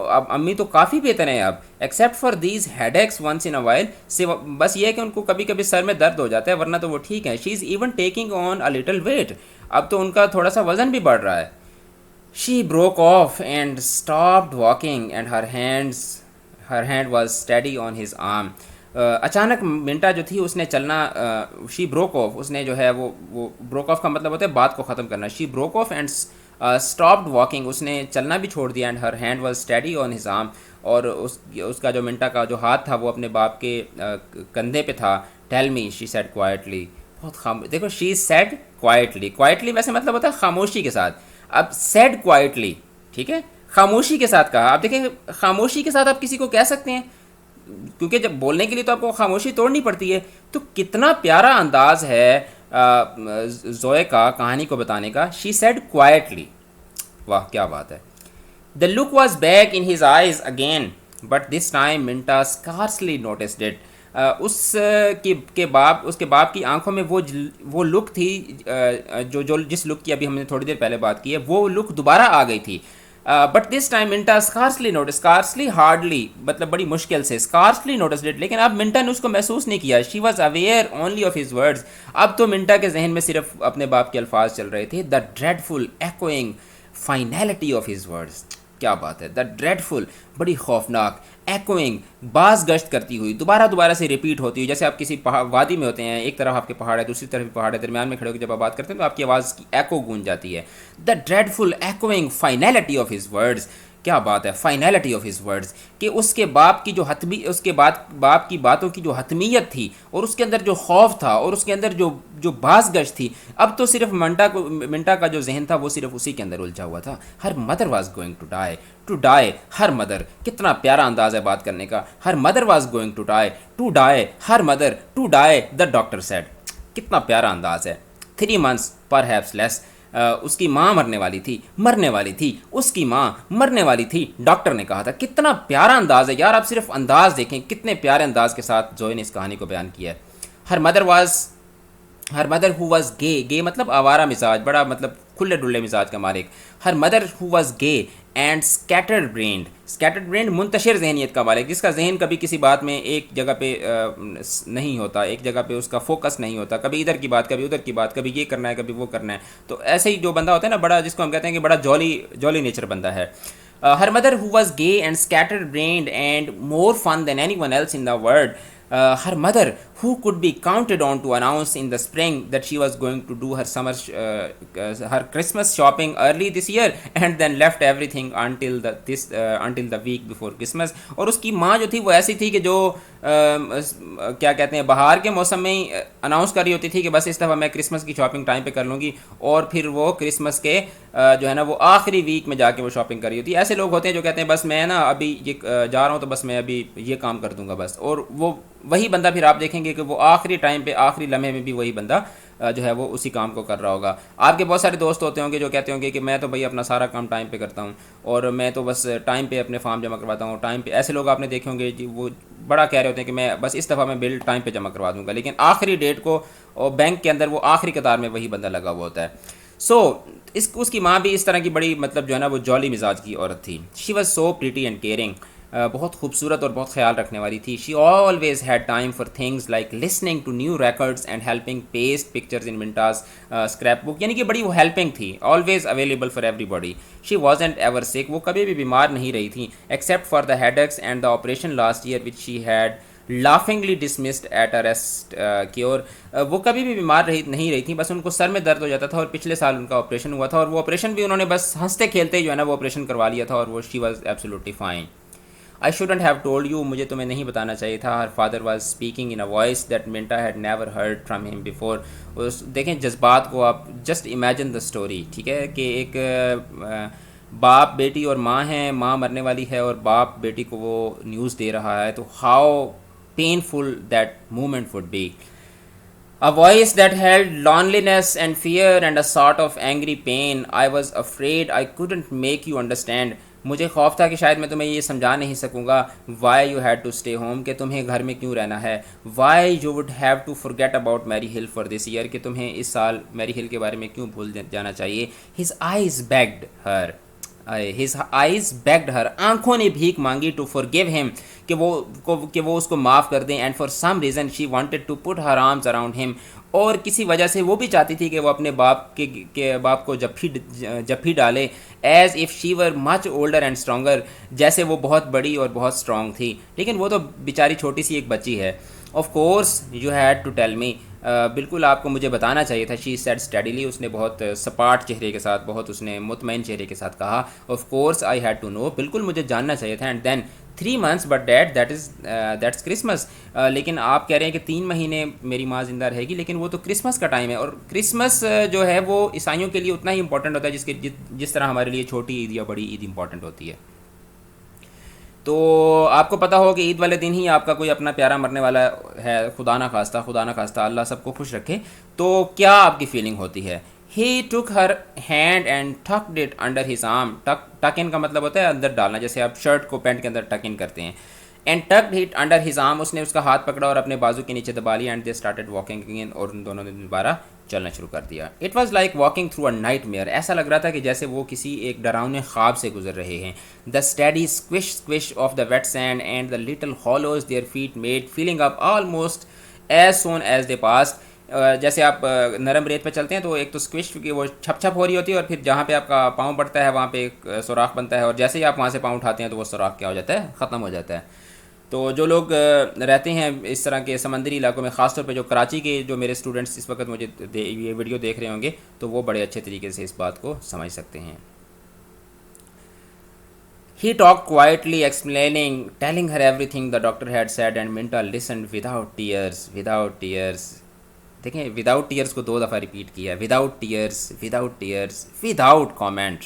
[SPEAKER 1] اب امی تو کافی بہتر ہیں اب, except for these headaches once in a while. بس یہ ہے کہ ان کو کبھی کبھی سر میں درد ہو جاتا ہے, ورنہ تو وہ ٹھیک ہیں. She is even taking on a little weight. اب تو ان کا تھوڑا سا وزن بھی بڑھ رہا ہے. She broke off and stopped walking, and her her hand was steady on his arm. اچانک منٹا جو تھی اس نے چلنا شی بروک آف, اس نے جو ہے وہ بروک آف کا مطلب ہوتا ہے بات کو ختم کرنا. She broke off and stopped walking, اس نے چلنا بھی چھوڑ دیا. And her hand was steady on his arm, اور اس کا جو منٹا کا جو ہاتھ تھا وہ اپنے باپ کے کندھے پہ تھا. Tell me, she said quietly, بہت دیکھو شی سیڈ کوائٹلی, کوائٹلی ویسے مطلب ہوتا ہے خاموشی کے ساتھ. اب سیڈ کوائٹلی, ٹھیک ہے, خاموشی کے ساتھ کہا. آپ دیکھیں خاموشی کے ساتھ آپ کسی کو کہہ سکتے ہیں, کیونکہ جب بولنے کے لیے تو آپ کو خاموشی توڑنی پڑتی ہے. تو کتنا پیارا انداز ہے زوئے کا کہانی کو بتانے کا. شی سیڈ کوائٹلی, واہ کیا بات ہے. The look was back in his eyes again, but this time Minta scarcely noticed it. اس کے باپ کی آنکھوں میں وہ لک تھی جو جس لک کی ابھی ہم نے تھوڑی دیر پہلے بات کی ہے, وہ لک دوبارہ آ گئی تھی. But this time Minta scarcely notice, scarcely hardly مطلب بڑی مشکل سے, اسکارسلی نوٹس ڈٹ, لیکن اب منٹا نے اس کو محسوس نہیں کیا. She was aware only of his words, اب تو منٹا کے ذہن میں صرف اپنے باپ کے الفاظ چل رہے تھے. دا ڈریڈفل ایکوئنگ فائنلٹی آف ہز ورڈز, کیا بات ہے. دا ڈریڈفل, بڑی خوفناک, ایکوئنگ, باز گشت کرتی ہوئی, دوبارہ سے ریپیٹ ہوتی ہوئی. جیسے آپ کسی وادی میں ہوتے ہیں, ایک طرف آپ کے پہاڑ ہے, دوسری طرف پہاڑ ہے, درمیان میں کھڑے ہو کے جب آپ بات کرتے ہیں تو آپ کی آواز کی ایکو گونج جاتی ہے. دا ڈریڈفل ایکوئنگ فائنلٹی آف ہز ورڈز, کیا بات ہے, فائنلٹی آف ہز ورڈز, کہ اس کے باپ کی جو اس کے باپ کی باتوں کی جو حتمیت تھی, اور اس کے اندر جو خوف تھا, اور اس کے اندر جو باز گشت تھی, اب تو صرف منٹا کا جو ذہن تھا وہ صرف اسی کے اندر الجھا ہوا تھا. Her mother was going to die, her mother, کتنا پیارا انداز ہے بات کرنے کا. Her mother was going to die, her mother to die, the doctor said, کتنا پیارا انداز ہے. 3 months پرہیپس لیس, اس کی ماں مرنے والی تھی, اس کی ماں مرنے والی تھی, ڈاکٹر نے کہا تھا. کتنا پیارا انداز ہے یار, آپ صرف انداز دیکھیں, کتنے پیارے انداز کے ساتھ زوئے نے اس کہانی کو بیان کیا ہے. ہر مدر ہو واز گے مطلب آوارہ مزاج, بڑا مطلب کھلے ڈلے مزاج کا مالک. ہر mother who was gay and scattered brand, منتشر ذہنیت کا مالک, جس کا ذہن کبھی کسی بات میں ایک جگہ پہ نہیں ہوتا, ایک جگہ پہ اس کا فوکس نہیں ہوتا, کبھی ادھر کی بات, کبھی ادھر کی بات, کبھی یہ کرنا ہے, کبھی وہ کرنا ہے. تو ایسے ہی جو بندہ ہوتا ہے نا, بڑا, جس کو ہم کہتے ہیں کہ بڑا جولی نیچر بندہ ہے. Her mother who was gay and scattered brained and more fun than anyone else in the world. Her mother, who could be counted on to announce in the spring that she was going to do her Christmas shopping early this year, and then left everything until the week before Christmas. اور اس کی ماں جو تھی وہ ایسی تھی کہ جو کیا کہتے ہیں, بہار کے موسم میں ہی اناؤنس کر رہی ہوتی تھی کہ بس اس دفعہ میں کرسمس کی شاپنگ ٹائم پہ کر لوں گی, اور پھر وہ کرسمس کے جو ہے نا وہ آخری ویک میں جا کے وہ شاپنگ کر رہی ہوتی ہے. ایسے لوگ ہوتے ہیں جو کہتے ہیں بس میں نا ابھی یہ جا رہا ہوں تو بس میں ابھی یہ کام کر دوں گا بس, اور وہی بندہ پھر آپ دیکھیں گے کہ وہ آخری ٹائم پہ, آخری لمحے میں بھی وہی بندہ جو ہے وہ اسی کام کو کر رہا ہوگا. آپ کے بہت سارے دوست ہوتے ہوں گے جو کہتے ہوں گے کہ میں تو بھائی اپنا سارا کام ٹائم پہ کرتا ہوں, اور میں تو بس ٹائم پہ اپنے فارم جمع کرواتا ہوں ٹائم پہ. ایسے لوگ آپ نے دیکھے ہوں گے جی, وہ بڑا کہہ رہے ہوتے ہیں کہ میں بس اس دفعہ میں بل ٹائم پہ جمع کروا دوں گا, لیکن آخری ڈیٹ کو بینک کے اندر وہ آخری قطار میں وہی بندہ لگا ہوا ہوتا ہے. اس کی ماں بھی اس طرح کی بڑی مطلب جو ہے نا وہ جولی مزاج کی عورت تھی. She was so pretty and caring, بہت خوبصورت اور بہت خیال رکھنے والی تھی. She always had time for things like listening to new records and helping paste pictures in Minta's scrapbook, یعنی کہ بڑی وہ ہیلپنگ تھی, always available for everybody. She wasn't ever sick, وہ کبھی بھی بیمار نہیں رہی تھیں, except for the headaches and the operation last year which she had laughingly dismissed at a rest cure. وہ کبھی بھی بیمار نہیں رہی تھیں, بس ان کو سر میں درد ہو جاتا تھا, اور پچھلے سال ان کا آپریشن ہوا تھا, اور وہ آپریشن بھی انہوں نے بس ہنستے کھیلتے جو ہے نا وہ آپریشن کروا لیا تھا, اور وہ she was absolutely fine. I shouldn't have told you, مجھے تمہیں نہیں بتانا چاہیے تھا. Her father was speaking in a voice that Minta had never heard from him before. دیکھیں جذبات کو آپ just imagine the story, ٹھیک ہے, کہ ایک باپ بیٹی اور ماں ہیں, ماں مرنے والی ہے اور باپ بیٹی کو وہ نیوز دے رہا ہے, تو how painful that moment would be. A voice that held loneliness and fear and a sort of angry pain. I was afraid I couldn't make you understand. مجھے خوف تھا کہ شاید میں تمہیں یہ سمجھا نہیں سکوں گا. Why you had to stay home, کہ تمہیں گھر میں کیوں رہنا ہے. Why you would have to forget about Mary Hill for this year, کہ تمہیں اس سال میری ہل کے بارے میں کیوں بھول جانا چاہیے. His eyes begged her. his eyes begged her, آنکھوں نے بھیک مانگی to forgive him, کہ وہ اس کو معاف کر دیں. and for some reason she wanted to put her arms around him, اور کسی وجہ سے وہ بھی چاہتی تھی کہ وہ اپنے باپ کو جپھی ڈالے. As if she were much older and stronger, جیسے وہ بہت بڑی اور بہت اسٹرانگ تھی, لیکن وہ تو بیچاری چھوٹی سی ایک بچی ہے. Of course you had to tell me, بالکل آپ کو مجھے بتانا چاہیے تھا. شی سیڈ اسٹڈیلی, اس نے بہت سپاٹ چہرے کے ساتھ, بہت اس نے مطمئن چہرے کے ساتھ کہا. Of course I had to know, بالکل مجھے جاننا چاہیے تھا. And then 3 months but that's Christmas, لیکن آپ کہہ رہے ہیں کہ 3 مہینے میری ماں زندہ رہے گی, لیکن وہ تو کرسمس کا ٹائم ہے, اور کرسمس جو ہے وہ عیسائیوں کے لیے اتنا ہی امپورٹنٹ ہوتا ہے جس طرح ہمارے لیے چھوٹی عید یا بڑی عید امپورٹنٹ ہوتی ہے. تو آپ کو پتہ ہو کہ عید والے دن ہی آپ کا کوئی اپنا پیارا مرنے والا ہے, خدا نہ خواستہ اللہ سب کو خوش رکھے. تو کیا آپ کی فیلنگ ہوتی ہے؟ He took her hand and tucked it under his arm. tuck in کا مطلب ہوتا ہے اندر ڈالنا, جیسے آپ شرٹ کو پینٹ کے اندر ٹک ان کرتے ہیں. and tucked it under his arm, اس نے اس کا ہاتھ پکڑا اور اپنے بازو کے نیچے دبا لیا. and they started walking again, اور ان دونوں نے دوبارہ چلنا شروع کر دیا. it was like walking through a nightmare, ایسا لگ رہا تھا کہ جیسے وہ کسی ایک ڈراؤنے خواب سے گزر رہے ہیں. the steady squish of the wet sand and the little hollows their feet made filling up almost as soon as they passed. جیسے آپ نرم ریت پہ چلتے ہیں تو ایک تو اسکوش کی وہ چھپ چھپ ہو رہی ہوتی ہے, اور پھر جہاں پہ آپ کا پاؤں پڑتا ہے وہاں پہ ایک سوراخ بنتا ہے, اور جیسے ہی آپ وہاں سے پاؤں اٹھاتے ہیں تو وہ سوراخ کیا ہو جاتا ہے, ختم ہو جاتا ہے. تو جو لوگ رہتے ہیں اس طرح کے سمندری علاقوں میں, خاص طور پہ جو کراچی کے جو میرے اسٹوڈنٹس اس وقت مجھے یہ ویڈیو دیکھ رہے ہوں گے, تو وہ بڑے اچھے طریقے سے اس بات کو سمجھ سکتے ہیں. He talked quietly, telling her everything the doctor had said, and Minta listened without tears. دیکھیں وداؤٹ ٹیئرس کو 2 دفعہ ریپیٹ کیا ہے, وداؤٹ کامنٹ.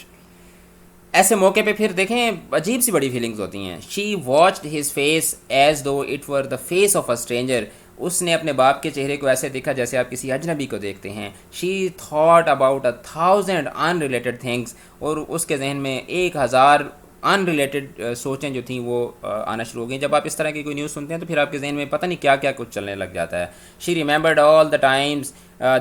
[SPEAKER 1] ایسے موقع پہ پھر دیکھیں عجیب سی بڑی فیلنگز ہوتی ہیں. She watched his face as though it were the face of a stranger, اس نے اپنے باپ کے چہرے کو ایسے دیکھا جیسے آپ کسی اجنبی کو دیکھتے ہیں. She thought about 1000 in related things, اور اس کے ذہن میں 1000 ان ریلیٹڈ سوچیں جو تھیں وہ آنا شروع ہو گئیں. جب آپ اس طرح کی کوئی نیوز سنتے ہیں تو پھر آپ کے ذہن میں پتہ نہیں کیا کیا کچھ چلنے لگ جاتا ہے. She remembered all the times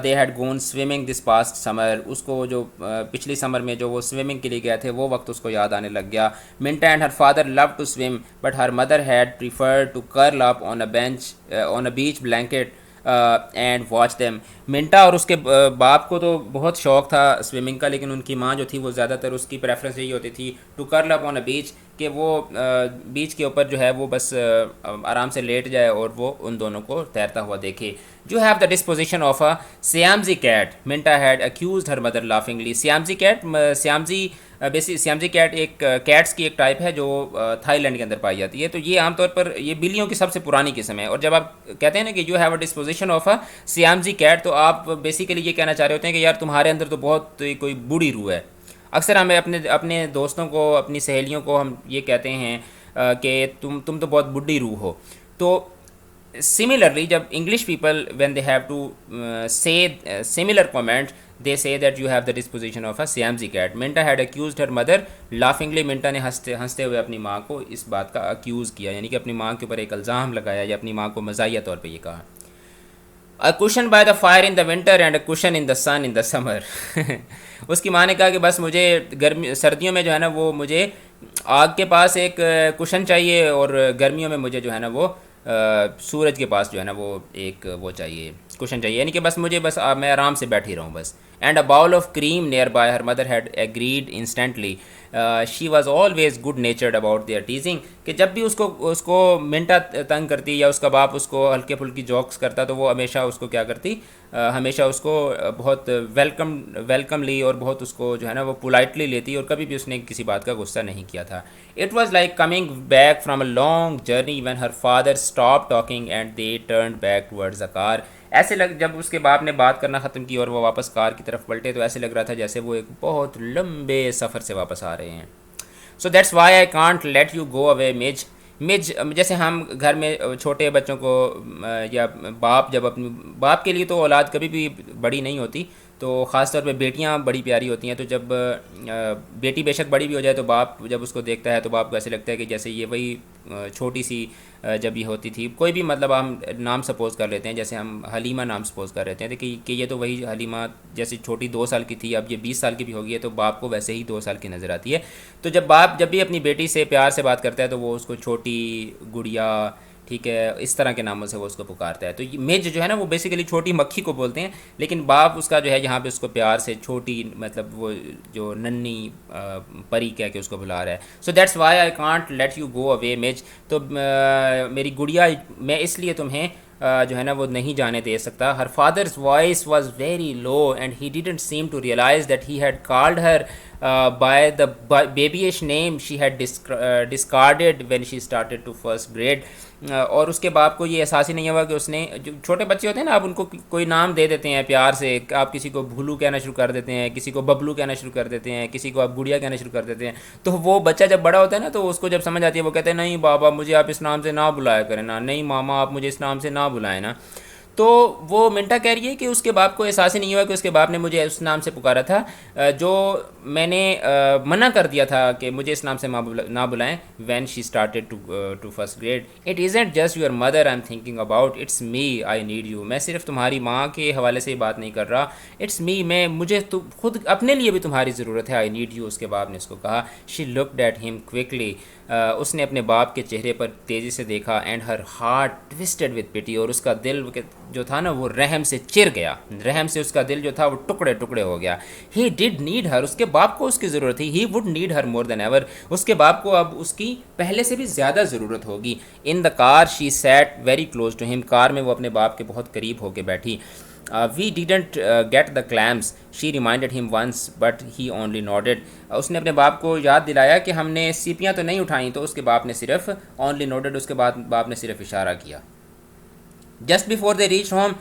[SPEAKER 1] they had gone swimming this past summer, اس کو جو پچھلی سمر میں جو وہ سوئمنگ کے لیے گئے تھے وہ وقت اس کو یاد آنے لگ گیا. Minta and her father love to swim but her mother had preferred to curl up on a beach blanket and watch them. Minta اور اس کے باپ کو تو بہت شوق تھا سوئمنگ کا, لیکن ان کی ماں جو تھی وہ زیادہ تر اس کی پریفرنس یہی ہوتی تھی to curl up on a بیچ, کہ وہ بیچ کے اوپر جو ہے وہ بس آرام سے لیٹ جائے اور وہ ان دونوں کو تیرتا ہوا دیکھے. You have the disposition of a Siamese cat, Minta had accused her mother laughingly. Siamese cat, Siamese cat ایک کیٹس کی ایک ٹائپ ہے جو تھائی لینڈ کے اندر پائی جاتی ہے. تو یہ عام طور پر یہ بلیوں کی سب سے پرانی قسم ہے, اور جب آپ کہتے ہیں نا کہ you have a disposition of a Siamese cat, تو آپ بیسیکلی یہ کہنا چاہ رہے ہوتے ہیں کہ یار تمہارے اندر تو بہت کوئی بوڑھی روح ہے. اکثر ہمیں اپنے دوستوں کو, اپنی سہیلیوں کو ہم یہ کہتے ہیں کہ تم تو بہت بڈھی روح ہو. تو similarly جب English people when they have to say similar comment, they say that you have the disposition of a Siamese cat. Minta had accused her mother laughingly. Minta نے ہنستے ہوئے اپنی ماں کو اس بات کا accuse کیا, یعنی کہ اپنی ماں کے اوپر ایک الزام لگایا یا اپنی ماں کو مزاحیہ طور پہ یہ کہا. A cushion by the fire in the winter and a cushion in the sun in the summer. اس کی ماں نے کہا کہ بس مجھے سردیوں میں جو ہے نا وہ مجھے آگ کے پاس ایک کشن چاہیے, اور گرمیوں میں مجھے جو ہے نا وہ سورج کے پاس جو ہے نا وہ ایک وہ چاہیے, کشن چاہیے, یعنی کہ بس مجھے بس میں آرام سے بیٹھی رہوں بس. And a bowl of cream nearby, her mother had agreed instantly. She was always good natured about their teasing, کہ جب بھی اس کو منٹا تنگ کرتی یا اس کا باپ اس کو ہلکے پھلکی جوکس کرتا تو وہ ہمیشہ اس کو کیا کرتی, ہمیشہ اس کو بہت ویلکملی اور بہت اس کو جو ہے نا وہ پولائٹلی لیتی, اور کبھی بھی اس نے کسی بات کا غصہ نہیں کیا تھا. It was like coming back from a long journey when her father stop talking and they turned back towards a car. ایسے جب اس کے باپ نے بات کرنا ختم کی اور وہ واپس کار کی طرف پلٹے تو ایسے لگ رہا تھا جیسے وہ ایک بہت لمبے سفر سے واپس آ رہے ہیں. So that's why I can't let you go away Midge. جیسے ہم گھر میں چھوٹے بچوں کو یا باپ جب اپنی باپ کے لیے تو اولاد کبھی بھی بڑی نہیں ہوتی, تو خاص طور پہ بیٹیاں بڑی پیاری ہوتی ہیں، تو جب بیٹی بے شک بڑی بھی ہو جائے تو باپ جب اس کو دیکھتا ہے تو باپ کو ایسے لگتا ہے کہ جیسے یہ وہی چھوٹی سی جب یہ ہوتی تھی، کوئی بھی مطلب ہم نام سپوز کر لیتے ہیں، جیسے ہم حلیمہ نام سپوز کر لیتے ہیں کہ یہ تو وہی حلیمہ جیسے چھوٹی 2 سال کی تھی، اب یہ 20 سال کی بھی ہوگی ہے، تو باپ کو ویسے ہی 2 سال کی نظر آتی ہے۔ تو جب باپ جب بھی اپنی بیٹی سے پیار سے بات کرتا ہے تو وہ اس کو چھوٹی، گڑیا، ٹھیک ہے، اس طرح کے ناموں سے وہ اس کو پکارتا ہے۔ تو یہ میج جو ہے نا وہ بیسیکلی چھوٹی مکھی کو بولتے ہیں، لیکن باپ اس کا جو ہے یہاں پہ اس کو پیار سے چھوٹی، مطلب وہ جو ننھی پری کہہ کے اس کو بلا رہا ہے۔ So that's why I can't let you go away Midge, تو میری گڑیا میں اس لیے تمہیں جو ہے نا وہ نہیں جانے دے سکتا۔ Her father's voice was very low and he didn't seem to realise that he had called her by the babyish name she had discarded when she started to first grade. اور اس کے باپ کو یہ احساس ہی نہیں ہوا کہ اس نے، جو چھوٹے بچے ہوتے ہیں نا، آپ ان کو کوئی نام دے دیتے ہیں پیار سے، آپ کسی کو بھولو کہنا شروع کر دیتے ہیں، کسی کو ببلو کہنا شروع کر دیتے ہیں، کسی کو آپ گڑیا کہنا شروع کر دیتے ہیں، تو وہ بچہ جب بڑا ہوتا ہے نا تو اس کو جب سمجھ آتی ہے وہ کہتے ہیں نہیں بابا مجھے آپ اس نام سے نہ بلایا کریں نا، نہیں ماما آپ مجھے اس نام سے نہ بلائیں نا۔ تو وہ منٹا کہہ رہی ہے کہ اس کے باپ کو احساس ہی نہیں ہوا کہ اس کے باپ نے مجھے اس نام سے پکارا تھا جو میں نے منع کر دیا تھا کہ مجھے اس نام سے نہ بلائیں۔ When she started to first grade it isn't just your mother I'm thinking about, it's me I need you. میں صرف تمہاری ماں کے حوالے سے ہی بات نہیں کر رہا، اٹس می، مجھے خود اپنے لیے بھی تمہاری ضرورت ہے، آئی نیڈ یو، اس کے باپ نے اس کو کہا۔ شی لکڈ ایٹ ہم کوئکلی، اس نے اپنے باپ کے چہرے پر تیزی سے دیکھا، and her heart toasted with پٹی، اور اس کا دل جو تھا نا وہ رحم سے چر گیا، رحم سے اس کا دل جو تھا وہ ٹکڑے ٹکڑے ہو گیا۔ ہی ڈڈ نیڈ ہر، اس کے باپ کو اس کی ضرورت تھی، he would need her more than ever, اس کے باپ کو اب اس کی پہلے سے بھی زیادہ ضرورت ہوگی۔ ان دا کار شی سیٹ ویری کلوز ٹو ہم، کار میں وہ اپنے باپ کے بہت قریب ہو کے بیٹھی۔ We didn't get the claims she reminded him once but he only nodded, اس نے اپنے باپ کو یاد دلایا کہ ہم نے سیپیاں تو نہیں اٹھائیں، تو اس کے باپ نے صرف اونلی نوڈیڈ، اس کے بعد باپ نے صرف اشارہ کیا۔ Just before they reach home,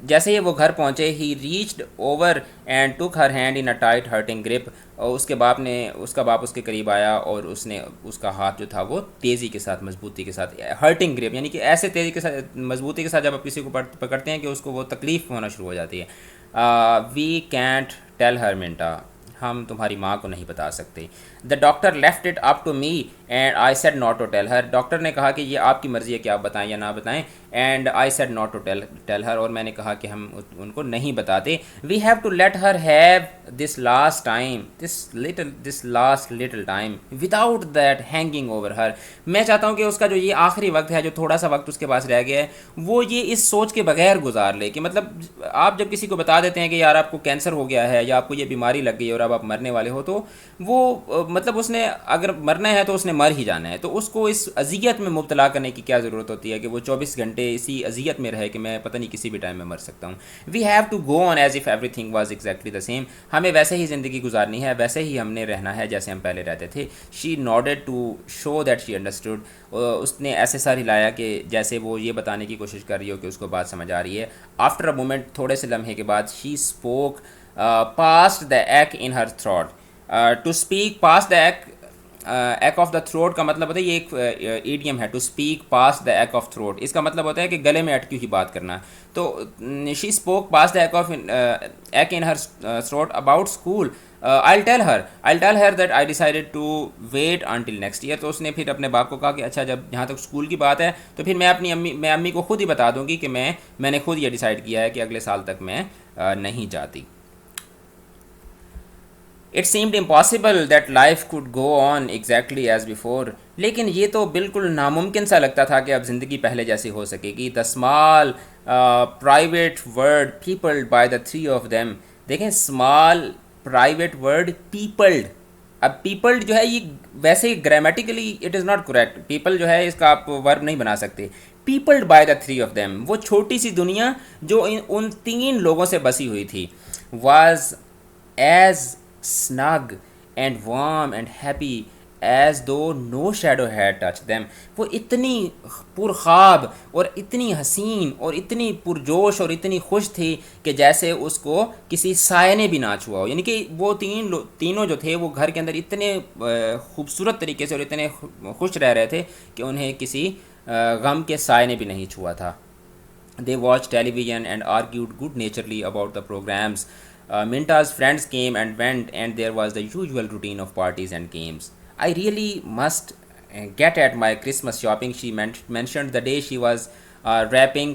[SPEAKER 1] جیسے ہی وہ گھر پہنچے، he reached over and took her hand in a tight hurting grip, اور اس کا باپ اس کے قریب آیا اور اس نے اس کا ہاتھ جو تھا وہ تیزی کے ساتھ، مضبوطی کے ساتھ، ہرٹنگ گرپ یعنی کہ ایسے تیزی کے ساتھ، مضبوطی کے ساتھ جب آپ کسی کو پکڑتے ہیں کہ اس کو وہ تکلیف ہونا شروع ہو جاتی ہے۔ وی کینٹ ٹیل ہر منٹا، ہم تمہاری ماں کو نہیں بتا سکتے۔ The doctor left it up to me and I said not to tell her, doctor نے کہا کہ یہ آپ کی مرضی ہے کہ آپ بتائیں یا نہ بتائیں، and I said not to tell her, اور میں نے کہا کہ ہم ان کو نہیں بتاتے۔ We have to let her have this last time, this last little time without that hanging over her, میں چاہتا ہوں کہ اس کا جو یہ آخری وقت ہے، جو تھوڑا سا وقت اس کے پاس رہ گیا ہے، وہ یہ اس سوچ کے بغیر گزار لے کہ مطلب آپ جب کسی کو بتا دیتے ہیں کہ یار آپ کو کینسر ہو گیا ہے یا آپ کو یہ بیماری لگ گئی ہے اور اب آپ مرنے والے ہو، تو وہ مطلب اس نے اگر مرنا ہے تو اس نے مر ہی جانا ہے، تو اس کو اس اذیت میں مبتلا کرنے کی کیا ضرورت ہوتی ہے کہ وہ 24 گھنٹے اسی اذیت میں رہے کہ میں پتہ نہیں کسی بھی ٹائم میں مر سکتا ہوں۔ We have to go on as if everything was exactly the same, ہمیں ویسے ہی زندگی گزارنی ہے، ویسے ہی ہم نے رہنا ہے جیسے ہم پہلے رہتے تھے۔ She nodded to show that she understood, اس نے ایسے سر ہلایا کہ جیسے وہ یہ بتانے کی کوشش کر رہی ہو کہ اس کو بات سمجھ آ رہی ہے۔ آفٹر اے مومنٹ، تھوڑے سے لمحے کے بعد، شی spoke past the ache in her throat, to speak past the ایک آف دا تھروٹ کا مطلب ہوتا ہے، یہ ایک ایڈیم ہے، ٹو اسپیک پاسٹ دا ایک آف تھروٹ، اس کا مطلب ہوتا ہے کہ گلے میں اٹکی ہوئی بات کرنا۔ تو شی spoke past the ache in her throat about school, I'll tell her that I decided to wait until next year، تو اس نے پھر اپنے باپ کو کہا کہ اچھا جب جہاں تک اسکول کی بات ہے تو پھر میں امی کو خود ہی بتا دوں گی کہ میں نے خود یہ ڈیسائیڈ کیا ہے کہ اگلے سال تک میں نہیں جاتی۔ It seemed impossible that life could go on exactly as before، لیکن یہ تو بالکل ناممکن سا لگتا تھا کہ اب زندگی پہلے جیسی ہو سکے گی۔ The small private word peopled by the three of them، دیکھیں small private word peopled، اب peopled جو ہے یہ ویسے grammatically it is not correct, people جو ہے اس کا آپ ورب نہیں بنا سکتے۔ peopled by the three of them، وہ چھوٹی سی دنیا جو ان 3 لوگوں سے بسی ہوئی تھی، was as snug and warm and happy as though no shadow had touched them، وہ اتنی پرخواب اور اتنی حسین اور اتنی پرجوش اور اتنی خوش تھی کہ جیسے اس کو کسی سائے نے بھی نہ چھوا ہو، یعنی کہ وہ تینوں جو تھے وہ گھر کے اندر اتنے خوبصورت طریقے سے اور اتنے خوش رہ رہے تھے کہ انہیں کسی غم کے سائے نے بھی نہیں چھوا تھا۔ They watched television and argued good naturedly about the programs. Minta's friends came and went, and there was the usual routine of parties and games. I really must get at my Christmas shopping, she mentioned the day she was wrapping.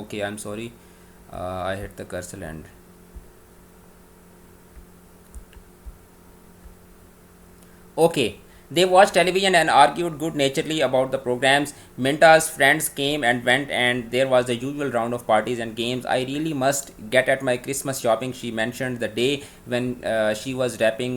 [SPEAKER 1] Okay, I'm sorry. I hit the cursor and okay. They watched television and argued good naturedly about the programs. Minta's friends came and went, and there was the usual round of parties and games. I really must get at my Christmas shopping, she mentioned the day when she was wrapping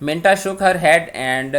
[SPEAKER 1] Minta shook her head and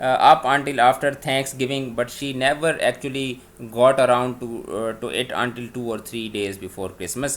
[SPEAKER 1] up until after Thanksgiving, but she never actually got around to it until 2 or 3 days before Christmas.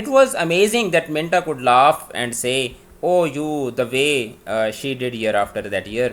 [SPEAKER 1] It was amazing that Minta could laugh and say, oh you, the way she did year after that year.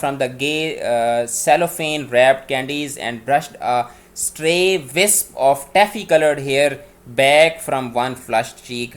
[SPEAKER 1] from the gay cellophane wrapped candies and brushed a stray wisp of taffy colored hair back from one flushed cheek.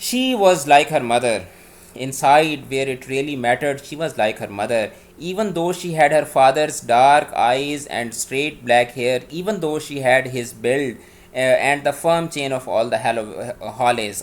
[SPEAKER 1] She was like her mother. Inside, where it really mattered, she was like her mother. Even though she had her father's dark eyes and straight black hair, even though she had his build and the firm chain of all the Hollies.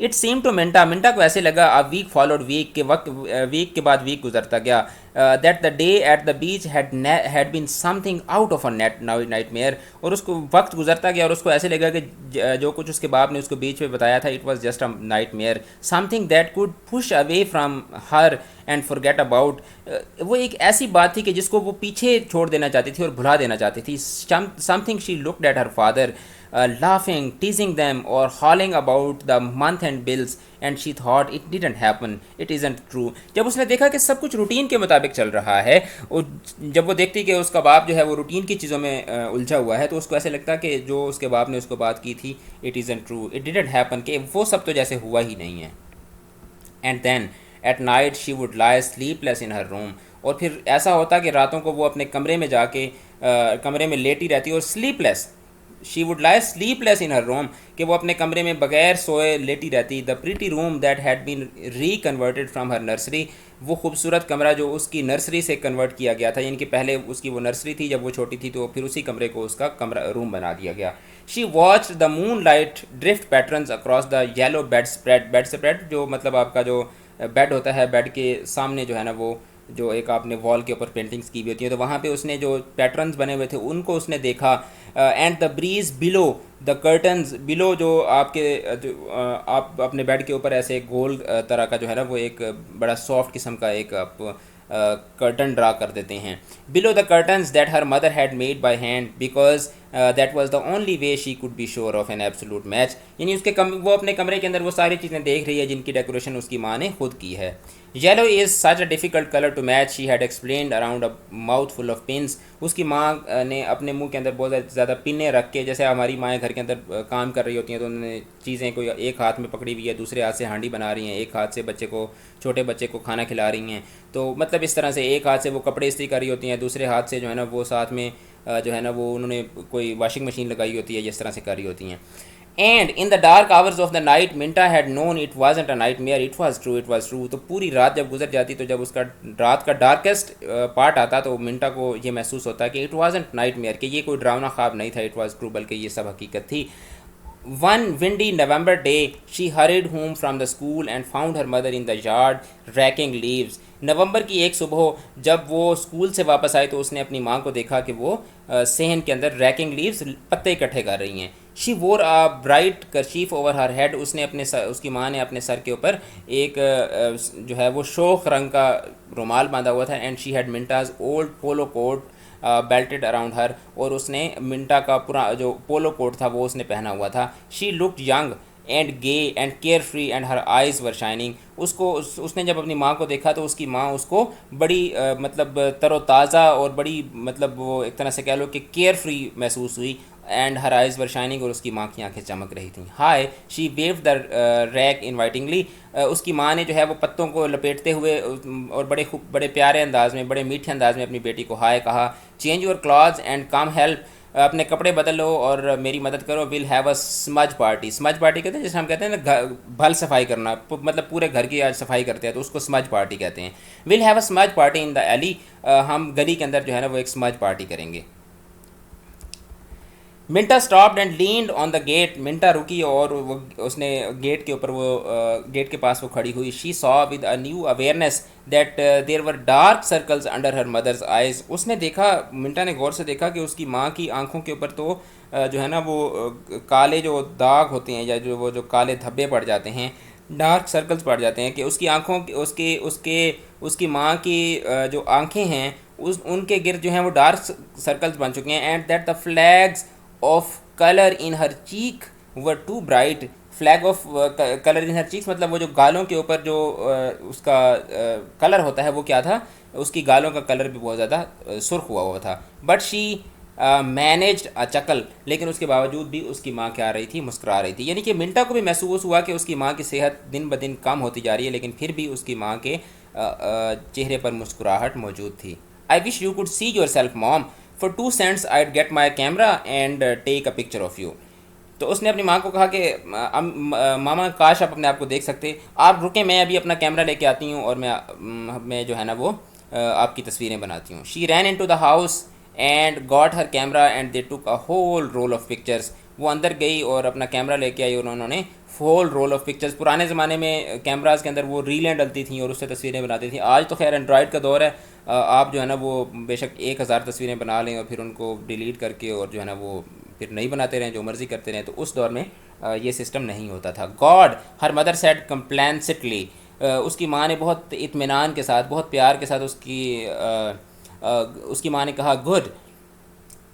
[SPEAKER 1] It seemed to Minta کو ایسے لگا week followed week کے وقت week کے بعد week گزرتا گیا that the day at the beach had been something out of a nightmare. اور اس کو وقت گزرتا گیا اور اس کو ایسے لگا کہ جو کچھ اس کے باپ نے اس کو بیچ پہ بتایا تھا it was just a nightmare, something that could push away from her and forget about. وہ ایک ایسی بات تھی کہ جس کو وہ پیچھے چھوڑ دینا چاہتی تھی اور بھلا دینا چاہتی تھی. Something she looked at her father laughing, teasing them or howling about the month end bills and she thought it didn't happen, it isn't true. جب اس نے دیکھا کہ سب کچھ روٹین کے مطابق چل رہا ہے, اور جب وہ دیکھتی کہ اس کا باپ جو ہے وہ روٹین کی چیزوں میں الجھا ہوا ہے, تو اس کو ایسے لگتا کہ جو اس کے باپ نے اس کو بات کی تھی it isn't true, it didn't happen, کہ وہ سب تو جیسے ہوا ہی نہیں ہے. And then at night she would lie sleepless in her room. اور پھر ایسا ہوتا کہ راتوں کو وہ اپنے کمرے میں جا کے کمرے میں لیٹی رہتی اور sleepless, she would lie sleepless in her room, کہ وہ اپنے کمرے میں بغیر سوئے لیٹی رہتی. the pretty room that had been reconverted from her nursery, وہ خوبصورت کمرہ جو اس کی نرسری سے کنورٹ کیا گیا تھا, یعنی کہ پہلے اس کی وہ نرسری تھی جب وہ چھوٹی تھی تو پھر اسی کمرے کو اس کا کمرہ روم بنا دیا گیا. she watched the moonlight drift patterns across the yellow bedspread جو مطلب آپ کا جو بیڈ ہوتا ہے, بیڈ کے سامنے جو ہے نا وہ جو ایک آپ نے وال کے اوپر پینٹنگز کی ہوئی ہوتی ہیں, تو وہاں پہ اس نے جو پیٹرنز بنے ہوئے تھے ان کو اس نے دیکھا. And the breeze blew the curtains, blew جو آپ کے آپ اپنے بیڈ کے اوپر ایسے گول طرح کا جو ہے نا وہ ایک بڑا سافٹ قسم کا ایک آپ کرٹن ڈرا کر دیتے ہیں. Blew the curtains that her mother had made by hand because that was the only way she could be sure of an absolute match, یعنی اس کے وہ اپنے کمرے کے اندر وہ ساری چیزیں دیکھ رہی ہے جن کی ڈیکوریشن اس کی ماں نے خود کی ہے. Yellow is such a difficult color to match, she had explained around a mouthful of pins. اس کی ماں نے اپنے منہ کے اندر بہت زیادہ پنیں رکھ کے, جیسے ہماری مائیں گھر کے اندر کام کر رہی ہوتی ہیں تو انہوں نے چیزیں کوئی ایک ہاتھ میں پکڑی ہوئی ہے, دوسرے ہاتھ سے ہانڈی بنا رہی ہیں, ایک ہاتھ سے چھوٹے بچے کو کھانا کھلا رہی ہیں, تو مطلب اس طرح سے ایک ہاتھ سے وہ کپڑے استری کر رہی ہوتی ہیں, دوسرے ہاتھ سے جو ہے نا وہ ساتھ میں جو ہے نا وہ انہوں نے کوئی واشنگ مشین لگائی ہوتی ہے, جس طرح سے کر رہی ہوتی ہیں. And in the dark hours of the night Minta had known it wasn't a nightmare, it was true. تو پوری رات جب گزر جاتی تو جب اس کا رات کا ڈارکسٹ پارٹ آتا تو منٹا کو یہ محسوس ہوتا کہ اٹ وازنٹ نائٹ میئر, کہ یہ کوئی ڈراؤنا خواب نہیں تھا, اٹ واز ٹرو, بلکہ یہ سب حقیقت تھی. One windy November day, she hurried home from the school and found her mother in the yard raking leaves. نومبر کی ایک صبح جب وہ اسکول سے واپس آئی تو اس نے اپنی ماں کو دیکھا کہ وہ صحن کے اندر ریکنگ لیوز پتے اکٹھے کر رہی ہیں. شی وور آ برائٹ کرچیف اوور ہر ہیڈ, اس نے اس کی ماں نے اپنے سر کے اوپر ایک جو ہے وہ شوخ رنگ کا رومال باندھا ہوا تھا. And she had Minta's old polo coat belted around her, اور اس نے منٹا کا پورا جو پولو کوٹ تھا وہ اس نے پہنا ہوا تھا. She looked young and gay and carefree and her eyes were shining. اس نے جب اپنی ماں کو دیکھا تو اس کی ماں اس کو بڑی مطلب تر و تازہ اور بڑی مطلب وہ ایک طرح سے کہہ لو کہ کیئر فری محسوس ہوئی. And her eyes were shining, اور اس کی ماں کی آنکھیں چمک رہی تھیں. ہائے شی ویوڈ دا ریک انوائٹنگلی, اس کی ماں نے جو ہے وہ پتوں کو لپیٹتے ہوئے اور بڑے پیارے انداز میں, بڑے میٹھے انداز میں اپنی بیٹی کو ہائے کہا. Change your clothes and come help, اپنے کپڑے بدل لو اور میری مدد کرو. ول ہیو اے سمج پارٹی, سمج پارٹی کہتے ہیں جیسے ہم کہتے ہیں نا بھل صفائی کرنا, مطلب پورے گھر کی آج صفائی کرتے ہیں تو اس کو سمج پارٹی کہتے ہیں. ول ہیو اے سمج پارٹی ان دا ایلی, ہم گلی کے اندر جو ہے نا وہ ایک سمج پارٹی کریں گے. Minta stopped and leaned on the gate, Minta رکی اور وہ اس نے گیٹ کے اوپر وہ گیٹ کے پاس وہ کھڑی ہوئی. She saw with a new awareness that there were dark circles under her mother's eyes. اس نے دیکھا, منٹا نے غور سے دیکھا کہ اس کی ماں کی آنکھوں کے اوپر تو جو ہے نا وہ کالے جو داغ ہوتے ہیں یا جو کالے دھبے پڑ جاتے ہیں, ڈارک سرکلز پڑ جاتے ہیں, کہ اس کی آنکھوں اس کی ماں کی جو آنکھیں ہیں ان کے گرد جو ہیں وہ ڈارک سرکلز بن چکے ہیں. And that the flags of colour in her cheek were too bright. Flag of colour in her cheeks مطلب وہ جو گالوں کے اوپر جو اس کا کلر ہوتا ہے وہ کیا تھا, اس کی گالوں کا کلر بھی بہت زیادہ سرخ ہوا تھا. بٹ شی مینیجڈ اے چکل, لیکن اس کے باوجود بھی اس کی ماں کیا آ رہی تھی, مسکرا رہی تھی. یعنی کہ منٹا کو بھی محسوس ہوا کہ اس کی ماں کی صحت دن بدن کم ہوتی جا رہی ہے, لیکن پھر بھی اس کی ماں کے چہرے پر مسکراہٹ موجود تھی. I wish you could see yourself Mom, for 2 cents I'd get my camera and take a picture of you. تو اس نے اپنی ماں کو کہا کہ ماما کاش آپ اپنے آپ کو دیکھ سکتے, آپ رکیں میں ابھی اپنا کیمرہ لے کے آتی ہوں اور میں جو ہے نا وہ آپ کی تصویریں بناتی ہوں. She ran into the house and got her camera and they took a whole roll of pictures. وہ اندر گئی اور اپنا کیمرہ لے کے آئی اور انہوں نے ہول رول آف پکچرس. پرانے زمانے میں کیمراز کے اندر وہ ریلیں ڈلتی تھیں اور اس سے تصویریں بناتی تھیں. آج تو خیر اینڈرائڈ کا دور ہے, آپ جو ہے نا وہ بے شک 1000 تصویریں بنا لیں اور پھر ان کو ڈیلیٹ کر کے اور جو ہے نا وہ پھر نہیں بناتے رہیں, جو مرضی کرتے رہیں. تو اس دور میں یہ سسٹم نہیں ہوتا تھا. گاڈ ہر مدر سیڈ کمپلینسٹلی, اس کی ماں نے بہت اطمینان کے ساتھ, بہت پیار کے ساتھ اس کی ماں نے کہا, good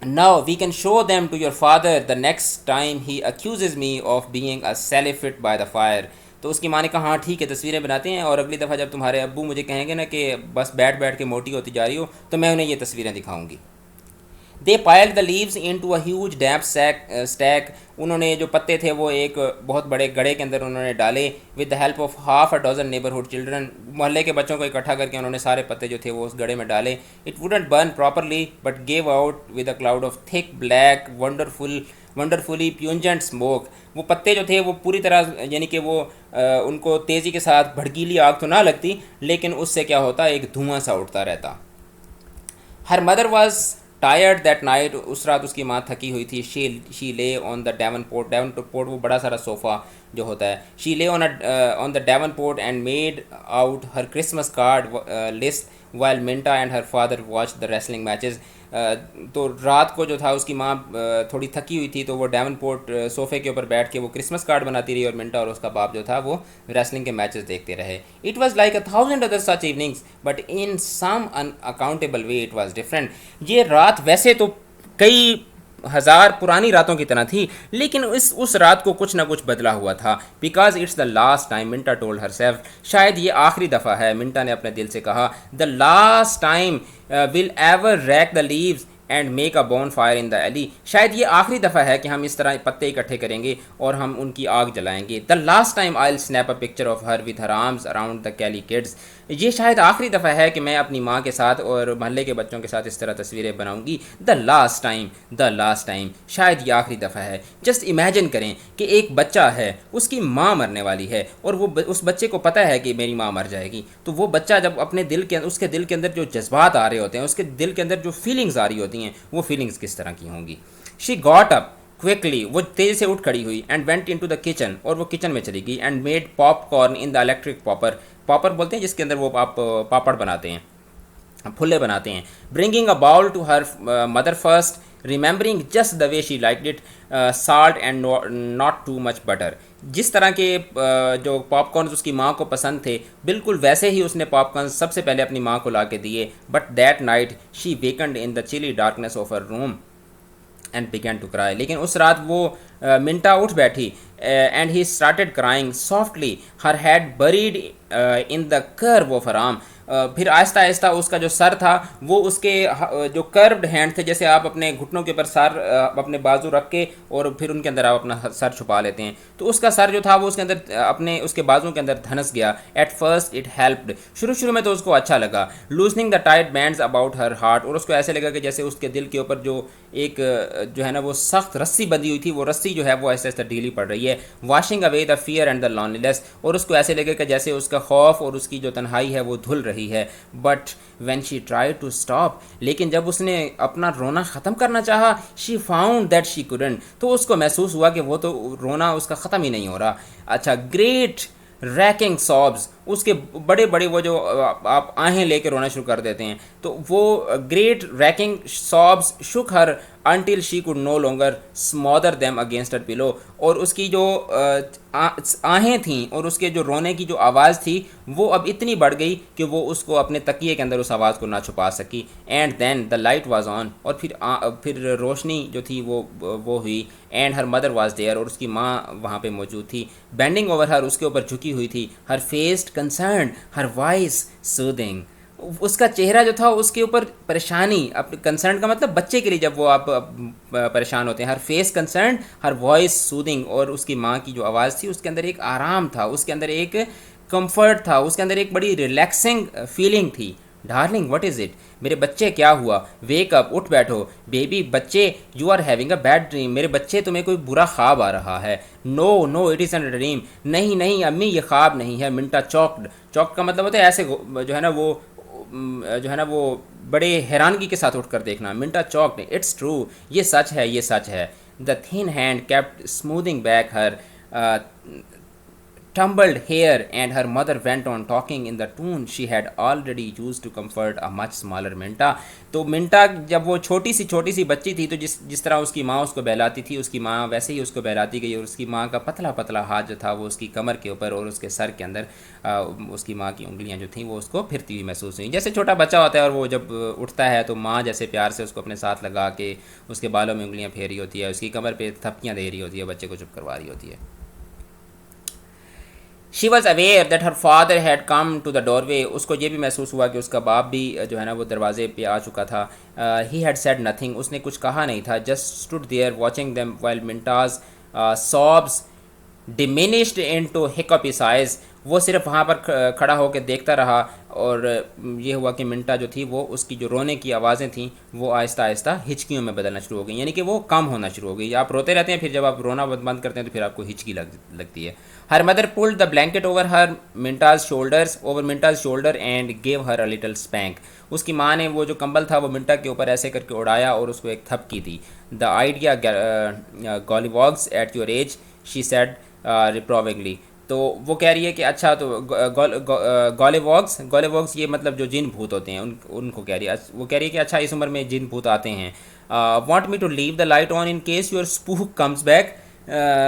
[SPEAKER 1] now we can show them to your father the next time he accuses me of being a celibate by the fire. تو اس کی ماں نے کہا, ہاں ٹھیک ہے تصویریں بناتے ہیں, اور اگلی دفعہ جب تمہارے ابو مجھے کہیں گے نا کہ بس بیٹھ بیٹھ کے موٹی ہوتی جا رہی ہو, تو میں انہیں یہ تصویریں دکھاؤں گی. They piled the leaves into a huge damp stack. انہوں نے جو پتے تھے وہ ایک بہت بڑے گڑھے کے اندر انہوں نے ڈالے. With the help of half a dozen neighbourhood children, محلے کے بچوں کو اکٹھا کر کے انہوں نے سارے پتے جو تھے وہ اس گڑھے میں ڈالے. It wouldn't burn properly but gave out with a cloud of thick black wonderfully pungent smoke. وہ پتے جو تھے وہ پوری طرح یعنی کہ وہ ان کو تیزی کے ساتھ بھڑکیلی آگ تو نہ لگتی, لیکن اس سے کیا ہوتا, ایک دھواں سا اٹھتا رہتا. Her mother was tired that night. اس رات اس کی ماں تھکی ہوئی تھی. شی لے آن دا ڈیون پورٹ وہ بڑا سارا صوفہ جو ہوتا ہے. شی لے on the davenport and made out her Christmas card list while Minta and her father watch the wrestling matches. تو رات کو جو تھا اس کی ماں تھوڑی تھکی ہوئی تھی, تو وہ ڈیون پورٹ صوفے کے اوپر بیٹھ کے وہ کرسمس کارڈ بناتی رہی, اور منٹا اور اس کا باپ جو تھا وہ ریسلنگ کے میچز دیکھتے رہے. It was like 1000 other such evenings but in some in accountable way it was different. یہ رات ویسے تو کئی ہزار پرانی راتوں کی طرح تھی, لیکن اس رات کو کچھ نہ کچھ بدلا ہوا تھا. Because it's the last time, Minta told herself. شاید یہ آخری دفعہ ہے, منٹا نے اپنے دل سے کہا. The last time we'll ever rake the leaves and make a bonfire in the alley. شاید یہ آخری دفعہ ہے کہ ہم اس طرح پتے اکٹھے کریں گے اور ہم ان کی آگ جلائیں گے. دا last time I will snap a picture of her with her arms around the Kelly kids. یہ شاید آخری دفعہ ہے کہ میں اپنی ماں کے ساتھ اور محلے کے بچوں کے ساتھ اس طرح تصویریں بناؤں گی. دا لاسٹ ٹائم, شاید یہ آخری دفعہ ہے. جسٹ امیجن کریں کہ ایک بچہ ہے, اس کی ماں مرنے والی ہے, اور وہ اس بچے کو پتہ ہے کہ میری ماں مر جائے گی. تو وہ بچہ جب اپنے اس کے دل کے اندر جو جذبات آ رہے ہوتے ہیں, اس کے دل کے اندر جو فیلنگز آ رہی ہوتی ہیں, وہ فیلنگز کس طرح کی ہوں گی. شی گاٹ اپ کوئکلی, وہ تیزی سے اٹھ کھڑی ہوئی. And went into the kitchen, اور وہ کچن میں چلی گئی. And made popcorn in the electric popper بولتے ہیں جس کے اندر وہ پاپڑ بناتے ہیں, پھلے بناتے ہیں. Bringing a bowl to her mother first, remembering just the way she liked it, salt and not too much butter. جس طرح کے جو پاپ کارنز اس کی ماں کو پسند تھے, بالکل ویسے ہی اس نے پاپ کارنز سب سے پہلے اپنی ماں کو لا کے دیے. But that night she wakened in the chilly darkness of her room and begin to cry. لیکن اس رات وہ منٹا اٹھ بیٹھی. And he started crying softly, her head buried in the crook of ہر آرم. پھر آہستہ آہستہ اس کا جو سر تھا وہ اس کے جو کربڈ ہینڈ تھے, جیسے آپ اپنے گھٹنوں کے اوپر سر اپنے بازو رکھ کے اور پھر ان کے اندر آپ اپنا سر چھپا لیتے ہیں, تو اس کا سر جو تھا وہ اس کے اندر اس کے بازو کے اندر دھنس گیا. ایٹ فرسٹ اٹ ہیلپڈ, شروع میں تو اس کو اچھا لگا. Loosening the tight bands about her heart, اور اس کو ایسے لگا کہ جیسے اس کے دل کے اوپر جو ایک جو ہے نا وہ سخت رسی بندھی ہوئی تھی, وہ رسی جو ہے وہ ایسے ایسے ڈھیلی پڑ رہی ہے. Washing away the fear and the loneliness, اور اس کو ایسے لگے کہ جیسے اس کا خوف اور اس کی جو تنہائی ہے وہ دھل رہی ہے. But when she try to stop, لیکن جب اس نے اپنا رونا ختم کرنا چاہا, she found that she couldn't, تو اس کو محسوس ہوا کہ وہ تو رونا اس کا ختم ہی نہیں ہو رہا. اچھا, گریٹ ریکنگ سابز, اس کے بڑے بڑے وہ جو آپ آہیں لے کے رونا شروع کر دیتے ہیں, تو وہ گریٹ ریکنگ سابز شک ہر until she could no longer smother them against her pillow. اور اس کی جو آہیں تھیں اور اس کے جو رونے کی جو آواز تھی وہ اب اتنی بڑھ گئی کہ وہ اس کو اپنے تکیے کے اندر اس آواز کو نہ چھپا سکی. And then the light was on, اور پھر روشنی جو تھی وہ ہوئی. And her mother was there, اور اس کی ماں وہاں پہ موجود تھی. بینڈنگ اوور ہر, اس کے اوپر جھکی ہوئی تھی. Her faced concerned, her voice soothing, اس کا چہرہ جو تھا اس کے اوپر پریشانی, کنسرن کا مطلب بچے کے لیے جب وہ آپ پریشان ہوتے ہیں. Her face concerned, her voice soothing, اور اس کی ماں کی جو آواز تھی اس کے اندر ایک آرام تھا, اس کے اندر ایک کمفرٹ تھا, اس کے اندر ایک بڑی ریلیکسنگ فیلنگ تھی. ڈارلنگ واٹ از اٹ, میرے بچے کیا ہوا. ویک اپ, اٹھ بیٹھو. بیبی, بچے, you are having a bad dream, میرے بچے تمہیں کوئی برا خواب آ رہا ہے. No it is an dream, نہیں امی یہ خواب نہیں ہے. منٹا چوکڈ کا مطلب ہوتا ہے ایسے جو ہے نا وہ جو ہے نا وہ بڑے حیرانگی کے ساتھ اٹھ کر دیکھنا. Minta choked. It's true. یہ سچ ہے, یہ سچ ہے. The thin hand kept smoothing back her tumbled hair, and her mother went on talking in the tone she had already used to comfort a much smaller Minta. تو منٹا جب وہ چھوٹی سی بچی تھی تو جس طرح اس کی ماں اس کو بہلاتی تھی, اس کی ماں ویسے ہی اس کو بہلاتی گئی, اور اس کی ماں کا پتلا پتلا ہاتھ جو تھا وہ اس کی کمر کے اوپر اور اس کے سر کے اندر اس کی ماں کی انگلیاں جو تھیں وہ اس کو پھرتی ہوئی محسوس ہوئیں. جیسے چھوٹا بچہ ہوتا ہے اور وہ جب اٹھتا ہے تو ماں جیسے پیار سے اس کو اپنے ساتھ لگا کے اس کے بالوں میں انگلیاں پھیر رہی ہوتی ہے, اس کی کمر پہ تھپکیاں دے رہی ہوتی ہے, بچے کو چپ کروا رہی ہوتی ہے. She was aware that her father had come to the doorway. اس کو یہ بھی محسوس ہوا کہ اس کا باپ بھی جو ہے نا وہ دروازے پہ آ چکا تھا. He had said nothing. اس نے کچھ کہا نہیں تھا. Just stood there watching them while Minta's sobs diminished into hiccupy sighs. وہ صرف وہاں پر کھڑا ہو کے دیکھتا رہا, اور یہ ہوا کہ منٹا جو تھی وہ اس کی جو رونے کی آوازیں تھیں وہ آہستہ آہستہ ہچکیوں میں بدلنا شروع ہو گئی, یعنی کہ وہ کم ہونا شروع ہو گئی. آپ روتے رہتے ہیں, پھر جب آپ رونا بند کرتے ہیں تو پھر آپ کو ہچکی لگتی ہے. Her mother pulled the blanket over Minta's shoulder and gave her a little spank. اس کی ماں نے وہ جو کمبل تھا وہ منٹا کے اوپر ایسے کر کے اڑایا اور اس کو ایک تھپکی دی. The idea gollywogs at your age, she said reprovingly. تو وہ کہہ رہی ہے کہ اچھا تو گالیواگس یہ مطلب جو جن بھوت ہوتے ہیں ان کو کہہ رہی ہے. وہ کہہ رہی ہے کہ اچھا اس عمر میں جن بھوت آتے ہیں. Want me to leave the light on in case your spook comes back.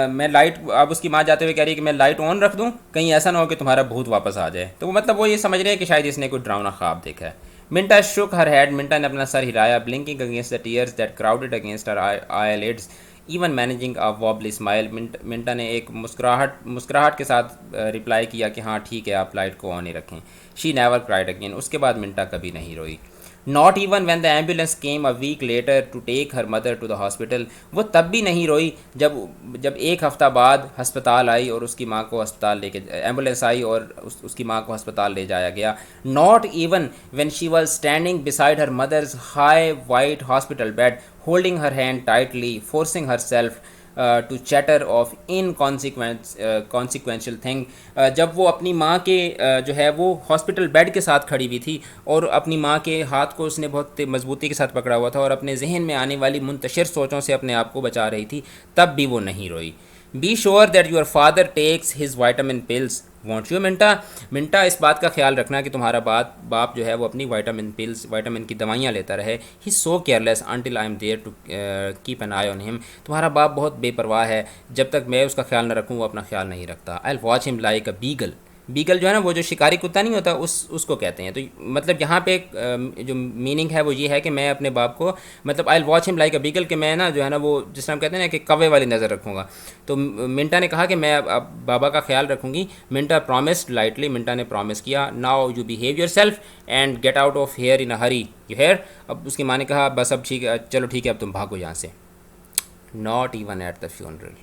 [SPEAKER 1] میں لائٹ, اب اس کی ماں جاتے ہوئے کہہ رہی ہے کہ میں لائٹ آن رکھ دوں, کہیں ایسا نہ ہو کہ تمہارا بھوت واپس آ جائے. تو وہ مطلب وہ یہ سمجھ رہے ہیں کہ شاید اس نے کوئی ڈراؤنا خواب دیکھا ہے. منٹا shook her head. منٹا نے اپنا سر ہلایا. blinking against the tears that crowded against her eyelids, even managing a wobbly smile. منٹا نے ایک مسکراہٹ کے ساتھ رپلائی کیا کہ ہاں ٹھیک ہے, آپ لائٹ کو آن ہی رکھیں. she never cried again. اس کے بعد منٹا کبھی نہیں روئی. Not even when the ambulance came a week later to take her mother to the hospital. وہ تب بھی نہیں روئی جب ایک ہفتہ بعد ہسپتال آئی اور اس کی ماں کو ہسپتال لے کے ایمبولینس آئی اور اس کی ماں کو ہسپتال لے جایا گیا. Not even when she was standing beside her mother's high white hospital bed, holding her hand tightly, forcing herself to chatter of inconsequential thing. جب وہ اپنی ماں کے جو ہے وہ ہاسپٹل بیڈ کے ساتھ کھڑی ہوئی تھی اور اپنی ماں کے ہاتھ کو اس نے بہت مضبوطی کے ساتھ پکڑا ہوا تھا اور اپنے ذہن میں آنے والی منتشر سوچوں سے اپنے آپ کو بچا رہی تھی, تب بھی وہ نہیں روئی. Be sure that your father takes his vitamin pills, won't you منٹا. منٹا اس بات کا خیال رکھنا کہ تمہارا باپ جو ہے وہ اپنی وائٹامن کی دوائیاں لیتا رہے. He's so careless until I'm there to keep an eye on him. تمہارا باپ بہت بے پرواہ ہے, جب تک میں اس کا خیال نہ رکھوں وہ اپنا خیال نہیں رکھتا. I'll watch him like a beagle. بیگل جو ہے نا وہ جو شکاری کتا نہیں ہوتا اس کو کہتے ہیں. تو مطلب یہاں پہ جو میننگ ہے وہ یہ ہے کہ میں اپنے باپ کو مطلب آئی واچ ہم لائک اے بیگل, کہ میں نا جو ہے نا وہ جس طرح ہم کہتے ہیں نا کہ کوے والی نظر رکھوں گا. تو منٹا نے کہا کہ میں بابا کا خیال رکھوں گی. منٹا پرومسڈ لائٹلی. منٹا نے پرومس کیا. Now you behave yourself and get out of here in a hurry. You hear. اب اس کی ماں نے کہا بس اب ٹھیک ہے, چلو ٹھیک ہے, اب تم بھاگو یہاں سے. Not even at the funeral.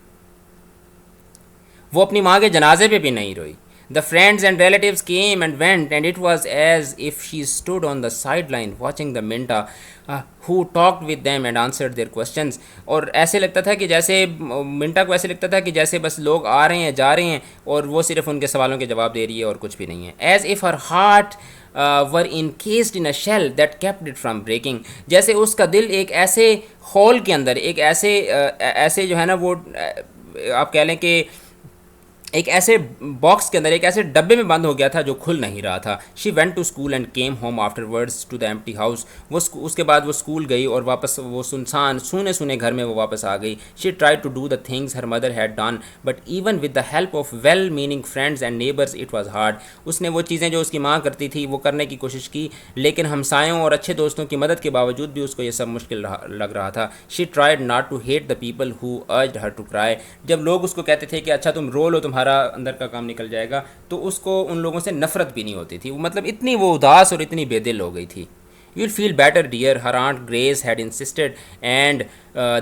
[SPEAKER 1] وہ اپنی ماں کے جنازے پہ بھی نہیں روئی. The friends and relatives came and went, and it was as if she stood on the sideline watching the Minta who talked with them and answered their questions. اور ایسے لگتا تھا کہ جیسے منٹا کو ایسے لگتا تھا کہ جیسے بس لوگ آ رہے ہیں جا رہے ہیں اور وہ صرف ان کے سوالوں کے جواب دے رہی ہے اور کچھ بھی نہیں ہے. As if her heart were encased in a shell that kept it from breaking. جیسے اس کا دل ایک ایسے ہول کے اندر, ایک ایسے جو ہے نا وہ آپ کہہ لیں کہ ایک ایسے باکس کے اندر, ایک ایسے ڈبے میں بند ہو گیا تھا جو کھل نہیں رہا تھا. She went to school and came home afterwards to the empty house. وہ اس کے بعد وہ اسکول گئی اور واپس وہ سونے گھر میں وہ واپس آ گئی. She try to do the things her mother had done, but even with the help of well meaning friends and neighbours it was hard. اس نے وہ چیزیں جو اس کی ماں کرتی تھی وہ کرنے کی کوشش کی, لیکن ہمسایوں اور اچھے دوستوں کی مدد کے باوجود بھی اس کو یہ سب مشکل لگ رہا تھا. She tried not to hate the people who urged her to cry. جب لوگ اس کو کہتے تھے کہ اچھا تم رو لو, تمہارا اندر کا کام نکل جائے گا, تو اس کو ان لوگوں سے نفرت بھی نہیں ہوتی تھی. وہ مطلب اتنی وہ اداس اور اتنی بے دل ہو گئی تھی. You will feel better, dear, her aunt Grace had insisted, and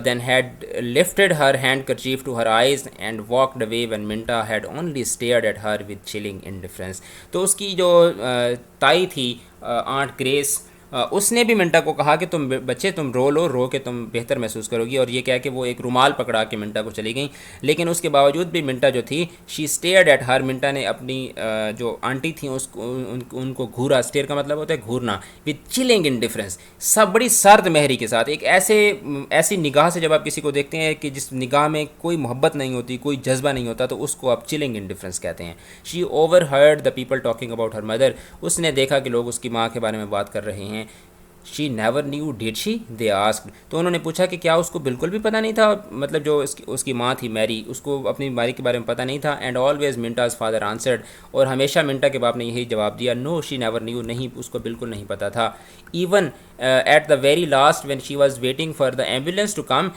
[SPEAKER 1] then had lifted her handkerchief to her eyes and walked away when Minta had only stared at her with chilling indifference. تو اس کی جو تائی تھی aunt grease, اس نے بھی منٹا کو کہا کہ تم بچے تم رو کے تم بہتر محسوس کرو گی، اور یہ کہہ کہ وہ ایک رومال پکڑا کے منٹا کو چلی گئیں. لیکن اس کے باوجود بھی منٹا جو تھی شی اسٹیئرڈ ایٹ ہر، منٹا نے اپنی جو آنٹی تھیں اس کو ان کو گھورا. اسٹیئر کا مطلب ہوتا ہے گھورنا. وتھ چلنگ انڈیفرنس، سب بڑی سرد مہری کے ساتھ، ایک ایسی نگاہ سے جب آپ کسی کو دیکھتے ہیں کہ جس نگاہ میں کوئی محبت نہیں ہوتی، کوئی جذبہ نہیں ہوتا، تو اس کو آپ چلنگ انڈیفرنس کہتے ہیں. She overheard the people talking about her mother, اس نے دیکھا کہ لوگ اس کی ماں کے بارے میں بات کر رہے ہیں. She never knew Dad she, they asked, تو انہوں نے پوچھا کہ کیا اس کو بالکل بھی پتہ نہیں تھا، مطلب جو اس کی ماں تھی میری، اس کو اپنی بیماری کے بارے میں پتہ نہیں تھا. اینڈ آلویز منٹاز فادر آنسرڈ، اور ہمیشہ منٹا کے باپ نے یہی جواب دیا، نو شی نیور نیو، نہیں اس کو بالکل نہیں پتہ تھا. Even at the very last when she was waiting for the ambulance to come,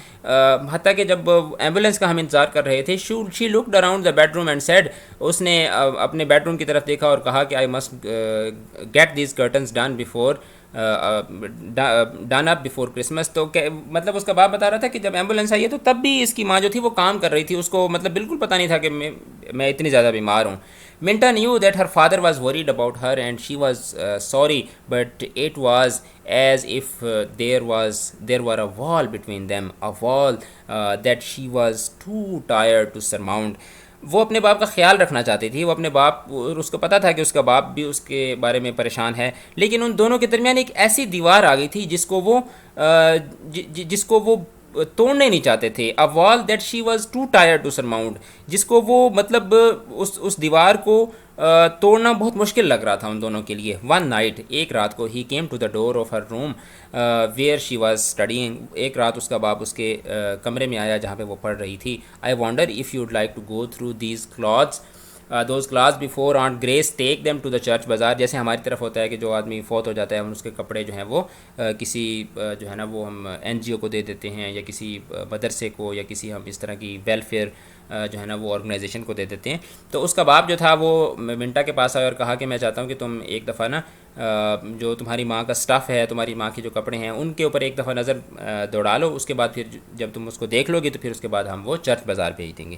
[SPEAKER 1] حتیٰ کہ جب ایمبولینس کا ہم انتظار کر رہے تھے، she looked around the bedroom and said, اس نے اپنے بیڈ روم کی طرف دیکھا اور کہا کہ I must get these curtains done before done up before Christmas. تو مطلب اس کا باپ بتا رہا تھا کہ جب ایمبولینس آئی ہے تو تب بھی اس کی ماں جو تھی وہ کام کر رہی تھی، اس کو مطلب بالکل پتہ نہیں تھا کہ میں اتنی زیادہ بیمار ہوں. منٹا knew that her father was worried about her and she was sorry, but it was as if there were a wall between them, a wall that she was too tired to surmount. وہ اپنے باپ کا خیال رکھنا چاہتی تھی، وہ اپنے باپ، اس کو پتہ تھا کہ اس کا باپ بھی اس کے بارے میں پریشان ہے، لیکن ان دونوں کے درمیان ایک ایسی دیوار آ گئی تھی جس کو وہ توڑنے نہیں چاہتے تھے. A wall that she was too tired to surmount, جس کو وہ مطلب اس دیوار کو توڑنا بہت مشکل لگ رہا تھا ان دونوں کے لیے. ون نائٹ، ایک رات کو، he came to the door of her room where she was studying, ایک رات اس کا باپ اس کے کمرے میں آیا جہاں پہ وہ پڑھ رہی تھی. I wonder if you would like to go through these clothes those class before aunt Grace take them to the church bazaar. جیسے ہماری طرف ہوتا ہے کہ جو آدمی فوت ہو جاتا ہے ہم اس کے کپڑے جو ہیں وہ کسی جو ہے نا وہ ہم این جی او کو دے دیتے ہیں، یا کسی مدرسے کو، یا کسی ہم اس طرح کی ویلفیئر جو ہے نا وہ آرگنائزیشن کو دے دیتے ہیں. تو اس کا باپ جو تھا وہ منٹا کے پاس آیا اور کہا کہ میں چاہتا ہوں کہ تم ایک دفعہ نا جو تمہاری ماں کا اسٹف ہے، تمہاری ماں کے جو کپڑے ہیں، ان کے اوپر ایک دفعہ نظر دوڑا لو، اس کے بعد پھر جب تم اس کو دیکھ لو گے تو پھر اس کے بعد ہم وہ چرچ بازار بھیج دیں گے.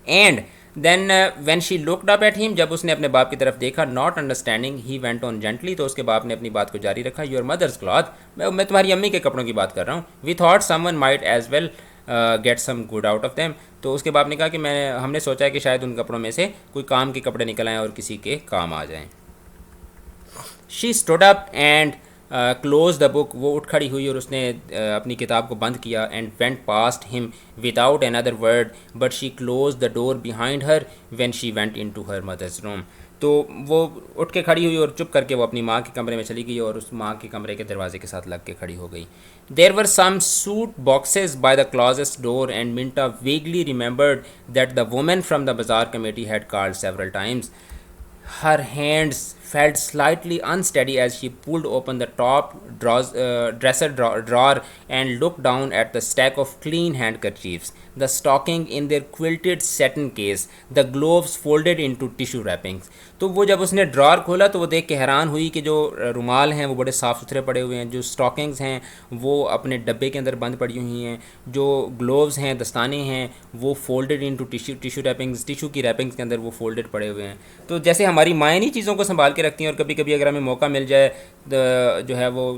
[SPEAKER 1] And then when she looked up at him, جب اس نے اپنے باپ کی طرف دیکھا، not understanding he went on gently, تو اس کے باپ نے اپنی بات کو جاری رکھا. یور مدرز کلاتھ، میں تمہاری امی کے کپڑوں کی بات کر رہا ہوں. We thought someone might as well get some good out of them, تو اس کے باپ نے کہا کہ ہم نے سوچا ہے کہ شاید ان کپڑوں میں سے کوئی کام کے کپڑے نکل آئیں اور کسی کے کام آ جائیں. She stood up and close the book, وہ اٹھ کھڑی ہوئی اور اس نے اپنی کتاب کو بند کیا. And went past him without another word but she close the door behind her when she went into her mother's room. تو وہ اٹھ کے کھڑی ہوئی اور چپ کر کے وہ اپنی ماں کے کمرے میں چلی گئی اور اس ماں کے کمرے کے دروازے کے ساتھ لگ کے کھڑی ہو گئی. There were some suit boxes by the closet door and Minta vaguely remembered that the woman from the bazaar committee had called several times. Her hands felt slightly unsteady as she pulled open the top dresser drawer and looked down at the stack of clean handkerchiefs, the stocking in their quilted satin case, the gloves folded into tissue wrappings. تو وہ جب اس نے drawer کھولا تو وہ دیکھ کے حیران ہوئی کہ جو رومال ہیں وہ بڑے صاف ستھرے پڑے ہوئے ہیں، جو اسٹاکنگز ہیں وہ اپنے ڈبے کے اندر بند پڑی ہوئی ہیں، جو گلوز ہیں، دستانے ہیں، وہ فولڈڈ انٹو ٹیشو ریپنگز، ٹیشو کی ریپنگز کے اندر وہ فولڈڈ پڑے ہوئے ہیں. تو جیسے ہماری مائیں نہیں چیزوں کو سنبھال کے رکھتی ہیں، اور کبھی کبھی اگر ہمیں موقع مل جائے جو ہے وہ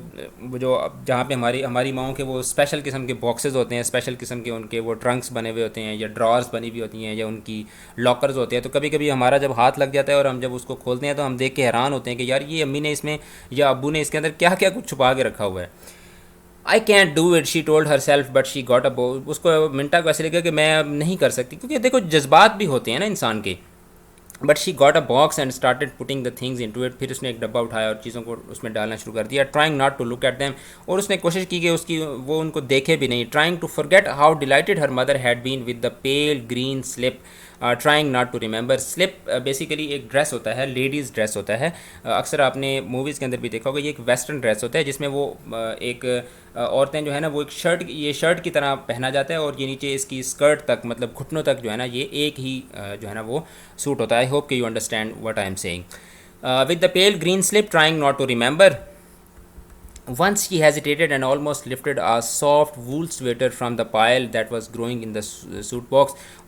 [SPEAKER 1] جو جہاں پہ ہماری ماؤں کے وہ اسپیشل قسم کے باکسز ہوتے ہیں، اسپیشل قسم کے ان کے وہ ٹرنکس بنے ہوئے ہوتے ہیں، یا ڈرارز بنی ہوئی ہوتی ہیں، یا ان کی لاکرز ہوتے ہیں، تو کبھی کبھی ہمارا جب ہاتھ لگ جاتا ہے اور ہم جب اس کو کھولتے ہیں تو ہم دیکھ کے حیران ہوتے ہیں کہ یار یہ امی نے اس میں یا ابو نے اس کے اندر کیا کیا کچھ چھپا کے رکھا ہوا ہے. I can't do it she told herself but she got up. اس کو منٹا کو ایسے لگا کہ میں اب نہیں کر سکتی، کیونکہ دیکھو جذبات بھی ہوتے ہیں نا انسان کے. But she got a box and started putting the things into it, پھر اس نے ایک ڈبہ اٹھایا اور چیزوں کو اس میں ڈالنا شروع کر دیا. Trying not to look at them, اور اس نے کوشش کی کہ وہ ان کو دیکھے بھی نہیں. Trying to forget how delighted her mother had been with the pale green slip. Trying not to remember. Slip basically ایک ڈریس ہوتا ہے، لیڈیز ڈریس ہوتا ہے. اکثر آپ نے موویز کے اندر بھی دیکھا ہوگا، یہ ایک ویسٹرن ڈریس ہوتا ہے جس میں وہ ایک عورتیں جو ہے نا وہ ایک شرٹ کی طرح پہنا جاتا ہے، اور یہ نیچے اس کی اسکرٹ تک مطلب گھٹنوں تک جو ہے نا یہ ایک ہی جو ہے نا وہ سوٹ ہوتا ہے. آئی ہوپ کہ you understand what I am saying. With the pale green slip trying not to remember Once she hesitated and almost lifted a soft wool sweater from the pile that was growing in the suit box.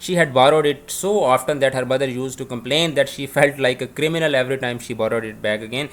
[SPEAKER 1] She had borrowed it so often that her mother used to complain that she felt like a criminal every time she borrowed it back again.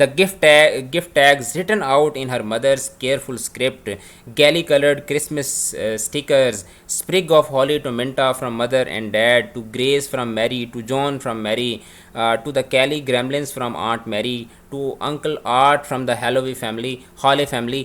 [SPEAKER 1] The gift tags written out in her mother's careful script, galley colored Christmas stickers, sprig of holly to Minta from mother and dad, to Grace from Mary, to John from Mary, to the Kelly Gremlins from Aunt Mary, to Uncle Art from the Hawley family.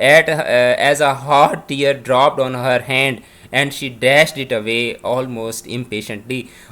[SPEAKER 1] as a hot tear dropped on her hand and she dashed it away almost impatiently.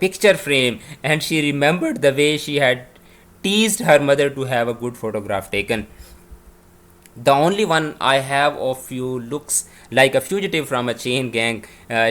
[SPEAKER 1] picture frame and she remembered the way she had teased her mother to have a good photograph taken. The only one I have of you looks like a fugitive from a chain gang,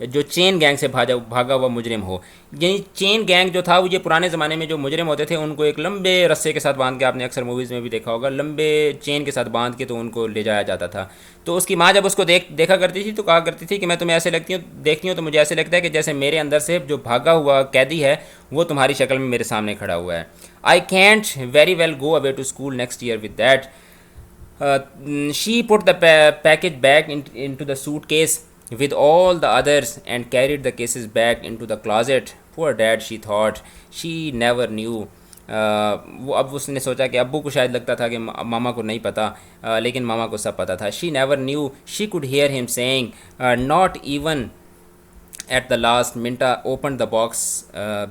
[SPEAKER 1] جو چین gang سے بھاگا ہوا مجرم ہو. یعنی چین gang جو تھا وہ یہ پرانے زمانے میں جو مجرم ہوتے تھے ان کو ایک لمبے رسے کے ساتھ باندھ کے, آپ نے اکثر موویز میں بھی دیکھا ہوگا, لمبے چین کے ساتھ باندھ کے تو ان کو لے جایا جاتا تھا. تو اس کی ماں جب اس کو دیکھا کرتی تھی تو کہا کرتی تھی کہ میں تمہیں ایسے دیکھتی ہوں تو مجھے ایسے لگتا ہے کہ جیسے میرے اندر سے جو بھاگا ہوا قیدی ہے وہ تمہاری شکل میں میرے سامنے کھڑا ہوا ہے. I can't very well go away to school next year with that. She put the package back into the suitcase with all the others and carried the cases back into the closet. Poor dad, she thought. She never knew. وہ اب اس نے سوچا کہ ابو کو شاید لگتا تھا کہ ماما کو نہیں پتہ, لیکن ماما کو سب پتہ تھا. She never knew. She could hear him saying, not even at the last. Minta opened the box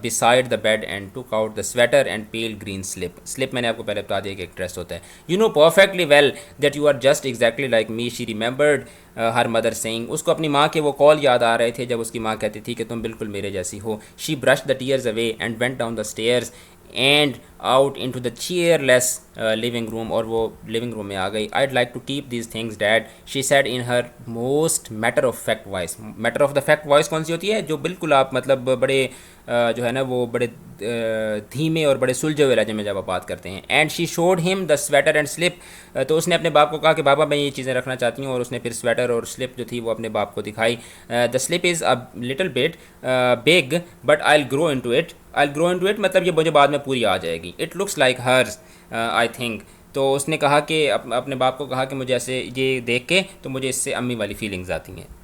[SPEAKER 1] beside the bed and took out the sweater and pale green slip. Slip میں نے آپ کو پہلے بتا دیا کہ ایک ڈریس ہوتا ہے. You know perfectly well that you are just exactly like me. She remembered her mother saying. اس کو اپنی ماں کے وہ کال یاد آ رہے تھے جب اس کی ماں کہتی تھی کہ تم بالکل میرے جیسی ہو. She brushed the tears away and went down the stairs and out into the cheerless living room. اور وہ living room میں آ گئی. I'd like to keep these things, Dad, she said in her most matter of fact voice. matter of the fact voice کون سی ہوتی ہے؟ جو بالکل آپ مطلب بڑے جو ہے نا وہ بڑے دھیمے اور بڑے سلجھے ہوئے لہجے میں جب آپ بات کرتے ہیں. اینڈ شی شوڈ ہم دا سویٹر اینڈ سلپ. تو اس نے اپنے باپ کو کہا کہ بابا میں یہ چیزیں رکھنا چاہتی ہوں, اور اس نے پھر سویٹر اور سلپ جو تھی وہ اپنے باپ کو دکھائی. The slip is a little bit big but I grow into it. مطلب یہ مجھے بعد میں پوری آ جائے گی. It looks like hers I think. تو اس نے کہا کہ اپنے باپ کو کہا کہ مجھے ایسے یہ دیکھ کے تو مجھے اس سے امی والی فیلنگز آتی ہیں.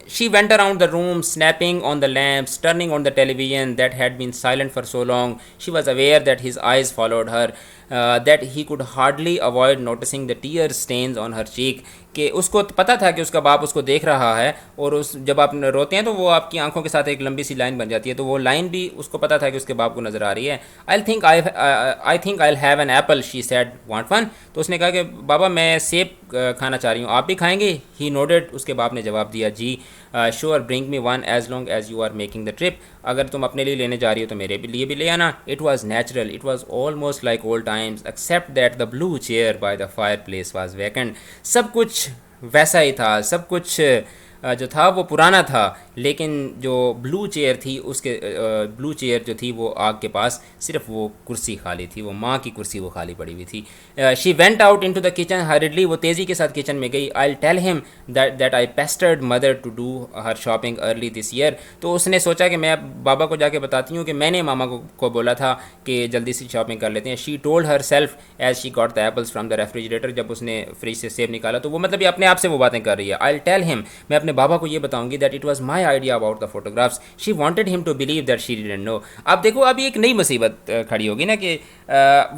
[SPEAKER 1] She went around the room, snapping on the lamps, turning on the television that had been silent for so long. She was aware that his eyes followed her, that he could hardly avoid noticing the tear stains on her cheek. کہ اس کو پتہ تھا کہ اس کا باپ اس کو دیکھ رہا ہے, اور جب آپ روتے ہیں تو وہ آپ کی آنکھوں کے ساتھ ایک لمبی سی لائن بن جاتی ہے, تو وہ لائن بھی اس کو پتہ تھا کہ اس کے باپ کو نظر آ رہی ہے. I think I'll have an apple, she said. Want one? تو اس نے کہا کہ بابا میں سیب کھانا چاہ رہی ہوں, آپ بھی کھائیں گے؟ He nodded. اس کے باپ نے جواب دیا, جی. Sure, bring me one as long as you are making the trip. اگر تم اپنے لیے لینے جا رہی ہو تو میرے لیے بھی لے آنا. It was natural. It was almost like old times, except that the blue chair by the fireplace was vacant. سب کچھ ویسا ہی تھا, سب کچھ جو تھا وہ پرانا تھا, لیکن جو بلو چیئر تھی اس کے بلو چیئر جو تھی وہ آگ کے پاس صرف وہ کرسی خالی تھی, وہ ماں کی کرسی وہ خالی پڑی ہوئی تھی. She went out into the kitchen hurriedly. وہ تیزی کے ساتھ کچن میں گئی. I tell him that I pestered mother to do her shopping early this year. تو اس نے سوچا کہ میں بابا کو جا کے بتاتی ہوں کہ میں نے ماما کو بولا تھا کہ جلدی سے شاپنگ کر لیتے ہیں. She told her self as she got the apples from the refrigerator. جب اس نے فریج سے سیب نکالا تو وہ مطلب یہ اپنے آپ سے وہ باتیں کر رہی ہے. آئی ٹیل ہم, میں اپنے بابا کو یہ بتاؤں گی, that it was my idea about the photographs. She wanted him to believe that she didn't know. اب دیکھو ابھی ایک نئی مصیبت کھڑی ہوگی نا کہ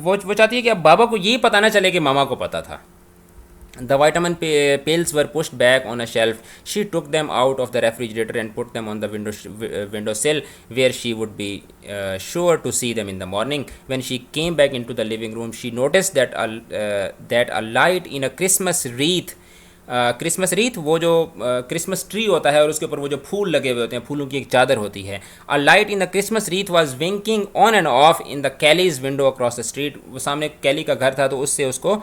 [SPEAKER 1] وہ چاہتی ہے کہ اب بابا کو یہ پتہ نہ چلے کہ ماما کو پتہ تھا. The vitamin pills were pushed back on a shelf. She took them out of the refrigerator and put them on the windowsill where she would be sure to see them in the morning. When she came back into the living room, she noticed that a light in a Christmas wreath, Christmas wreath وہ جو Christmas tree ہوتا ہے اور اس کے اوپر وہ جو پھول لگے ہوئے ہوتے ہیں, پھولوں کی ایک چادر ہوتی ہے. A light in the Christmas wreath was winking on and off in the Kelly's window across the street. وہ سامنے کیلی کا گھر تھا تو اس سے اس کو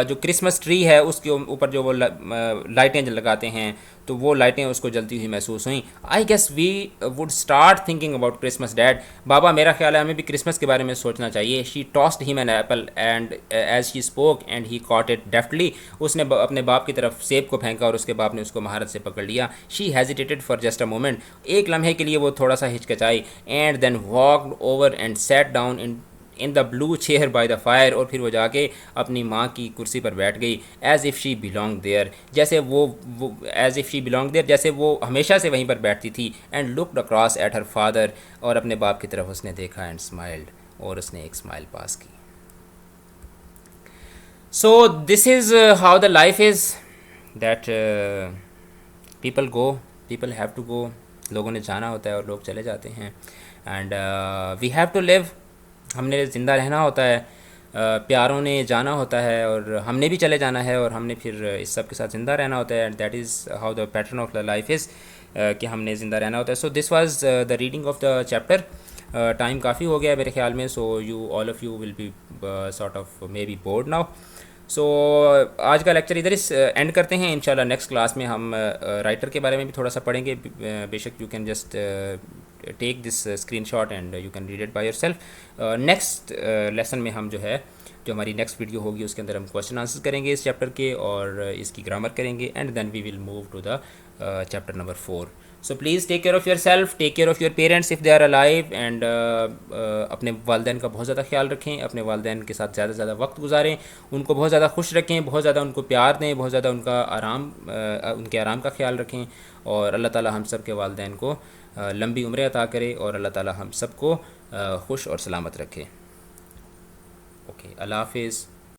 [SPEAKER 1] جو کرسمس ٹری ہے اس کے اوپر جو وہ لائٹیں لگاتے ہیں تو وہ لائٹیں اس کو جلتی ہوئی محسوس ہوئیں. I guess we would start thinking about Christmas Dad. بابا میرا خیال ہے ہمیں بھی کرسمس کے بارے میں سوچنا چاہیے. She tossed him an apple and as she spoke and he caught it deftly. اس نے اپنے باپ کی طرف سیب کو پھینکا اور اس کے باپ نے اس کو مہارت سے پکڑ لیا. She hesitated for just a moment. ایک لمحے کے لیے وہ تھوڑا سا ہچکچائی. And then walked over and sat down in the blue chair by the fire. اور پھر وہ جا کے اپنی ماں کی کرسی پر بیٹھ گئی. As if she belong there, جیسے جیسے وہ ہمیشہ سے وہیں پر بیٹھتی تھی. And looked across at her father, اور اپنے باپ کی طرف اس نے دیکھا. اینڈ اسمائلڈ, اور اس نے ایک اسمائل پاس کی. So this is how the life is that people go, people have to go. لوگوں نے جانا ہوتا ہے اور لوگ چلے جاتے ہیں. اینڈ وی ہیو ٹو لیو, ہم نے زندہ رہنا ہوتا ہے. پیاروں نے جانا ہوتا ہے اور ہم نے بھی چلے جانا ہے, اور ہم نے پھر اس سب کے ساتھ زندہ رہنا ہوتا ہے. And that is how the pattern of the life is, کہ ہم نے زندہ رہنا ہوتا ہے. So this was the reading of the chapter. Time کافی ہو گیا ہے میرے خیال میں. So you all of you will be sort of maybe bored now. So آج کا لیکچر ادھر اس اینڈ کرتے ہیں. انشاءاللہ نیکسٹ کلاس میں ہم رائٹر کے بارے میں بھی تھوڑا سا پڑھیں گے. بے شک you can just take this screenshot and you can read it by yourself. Next lesson میں ہم جو ہے جو ہماری نیکسٹ ویڈیو ہوگی اس کے اندر ہم کوشچن آنسر کریں گے اس چیپٹر کے اور اس کی گرامر کریں گے and then we will move to the chapter number 4. So please take care of yourself, take care of your parents if they are alive and اپنے والدین کا بہت زیادہ خیال رکھیں, اپنے والدین کے ساتھ زیادہ سے زیادہ وقت گزاریں, ان کو بہت زیادہ خوش رکھیں, بہت زیادہ ان کو پیار دیں, بہت زیادہ ان کا ان کے آرام کا خیال رکھیں. اور اللہ تعالی ہم سب کے والدین کو لمبی عمریں عطا کرے اور اللہ تعالی ہم سب کو خوش اور سلامت رکھے. اوکے, اللہ حافظ.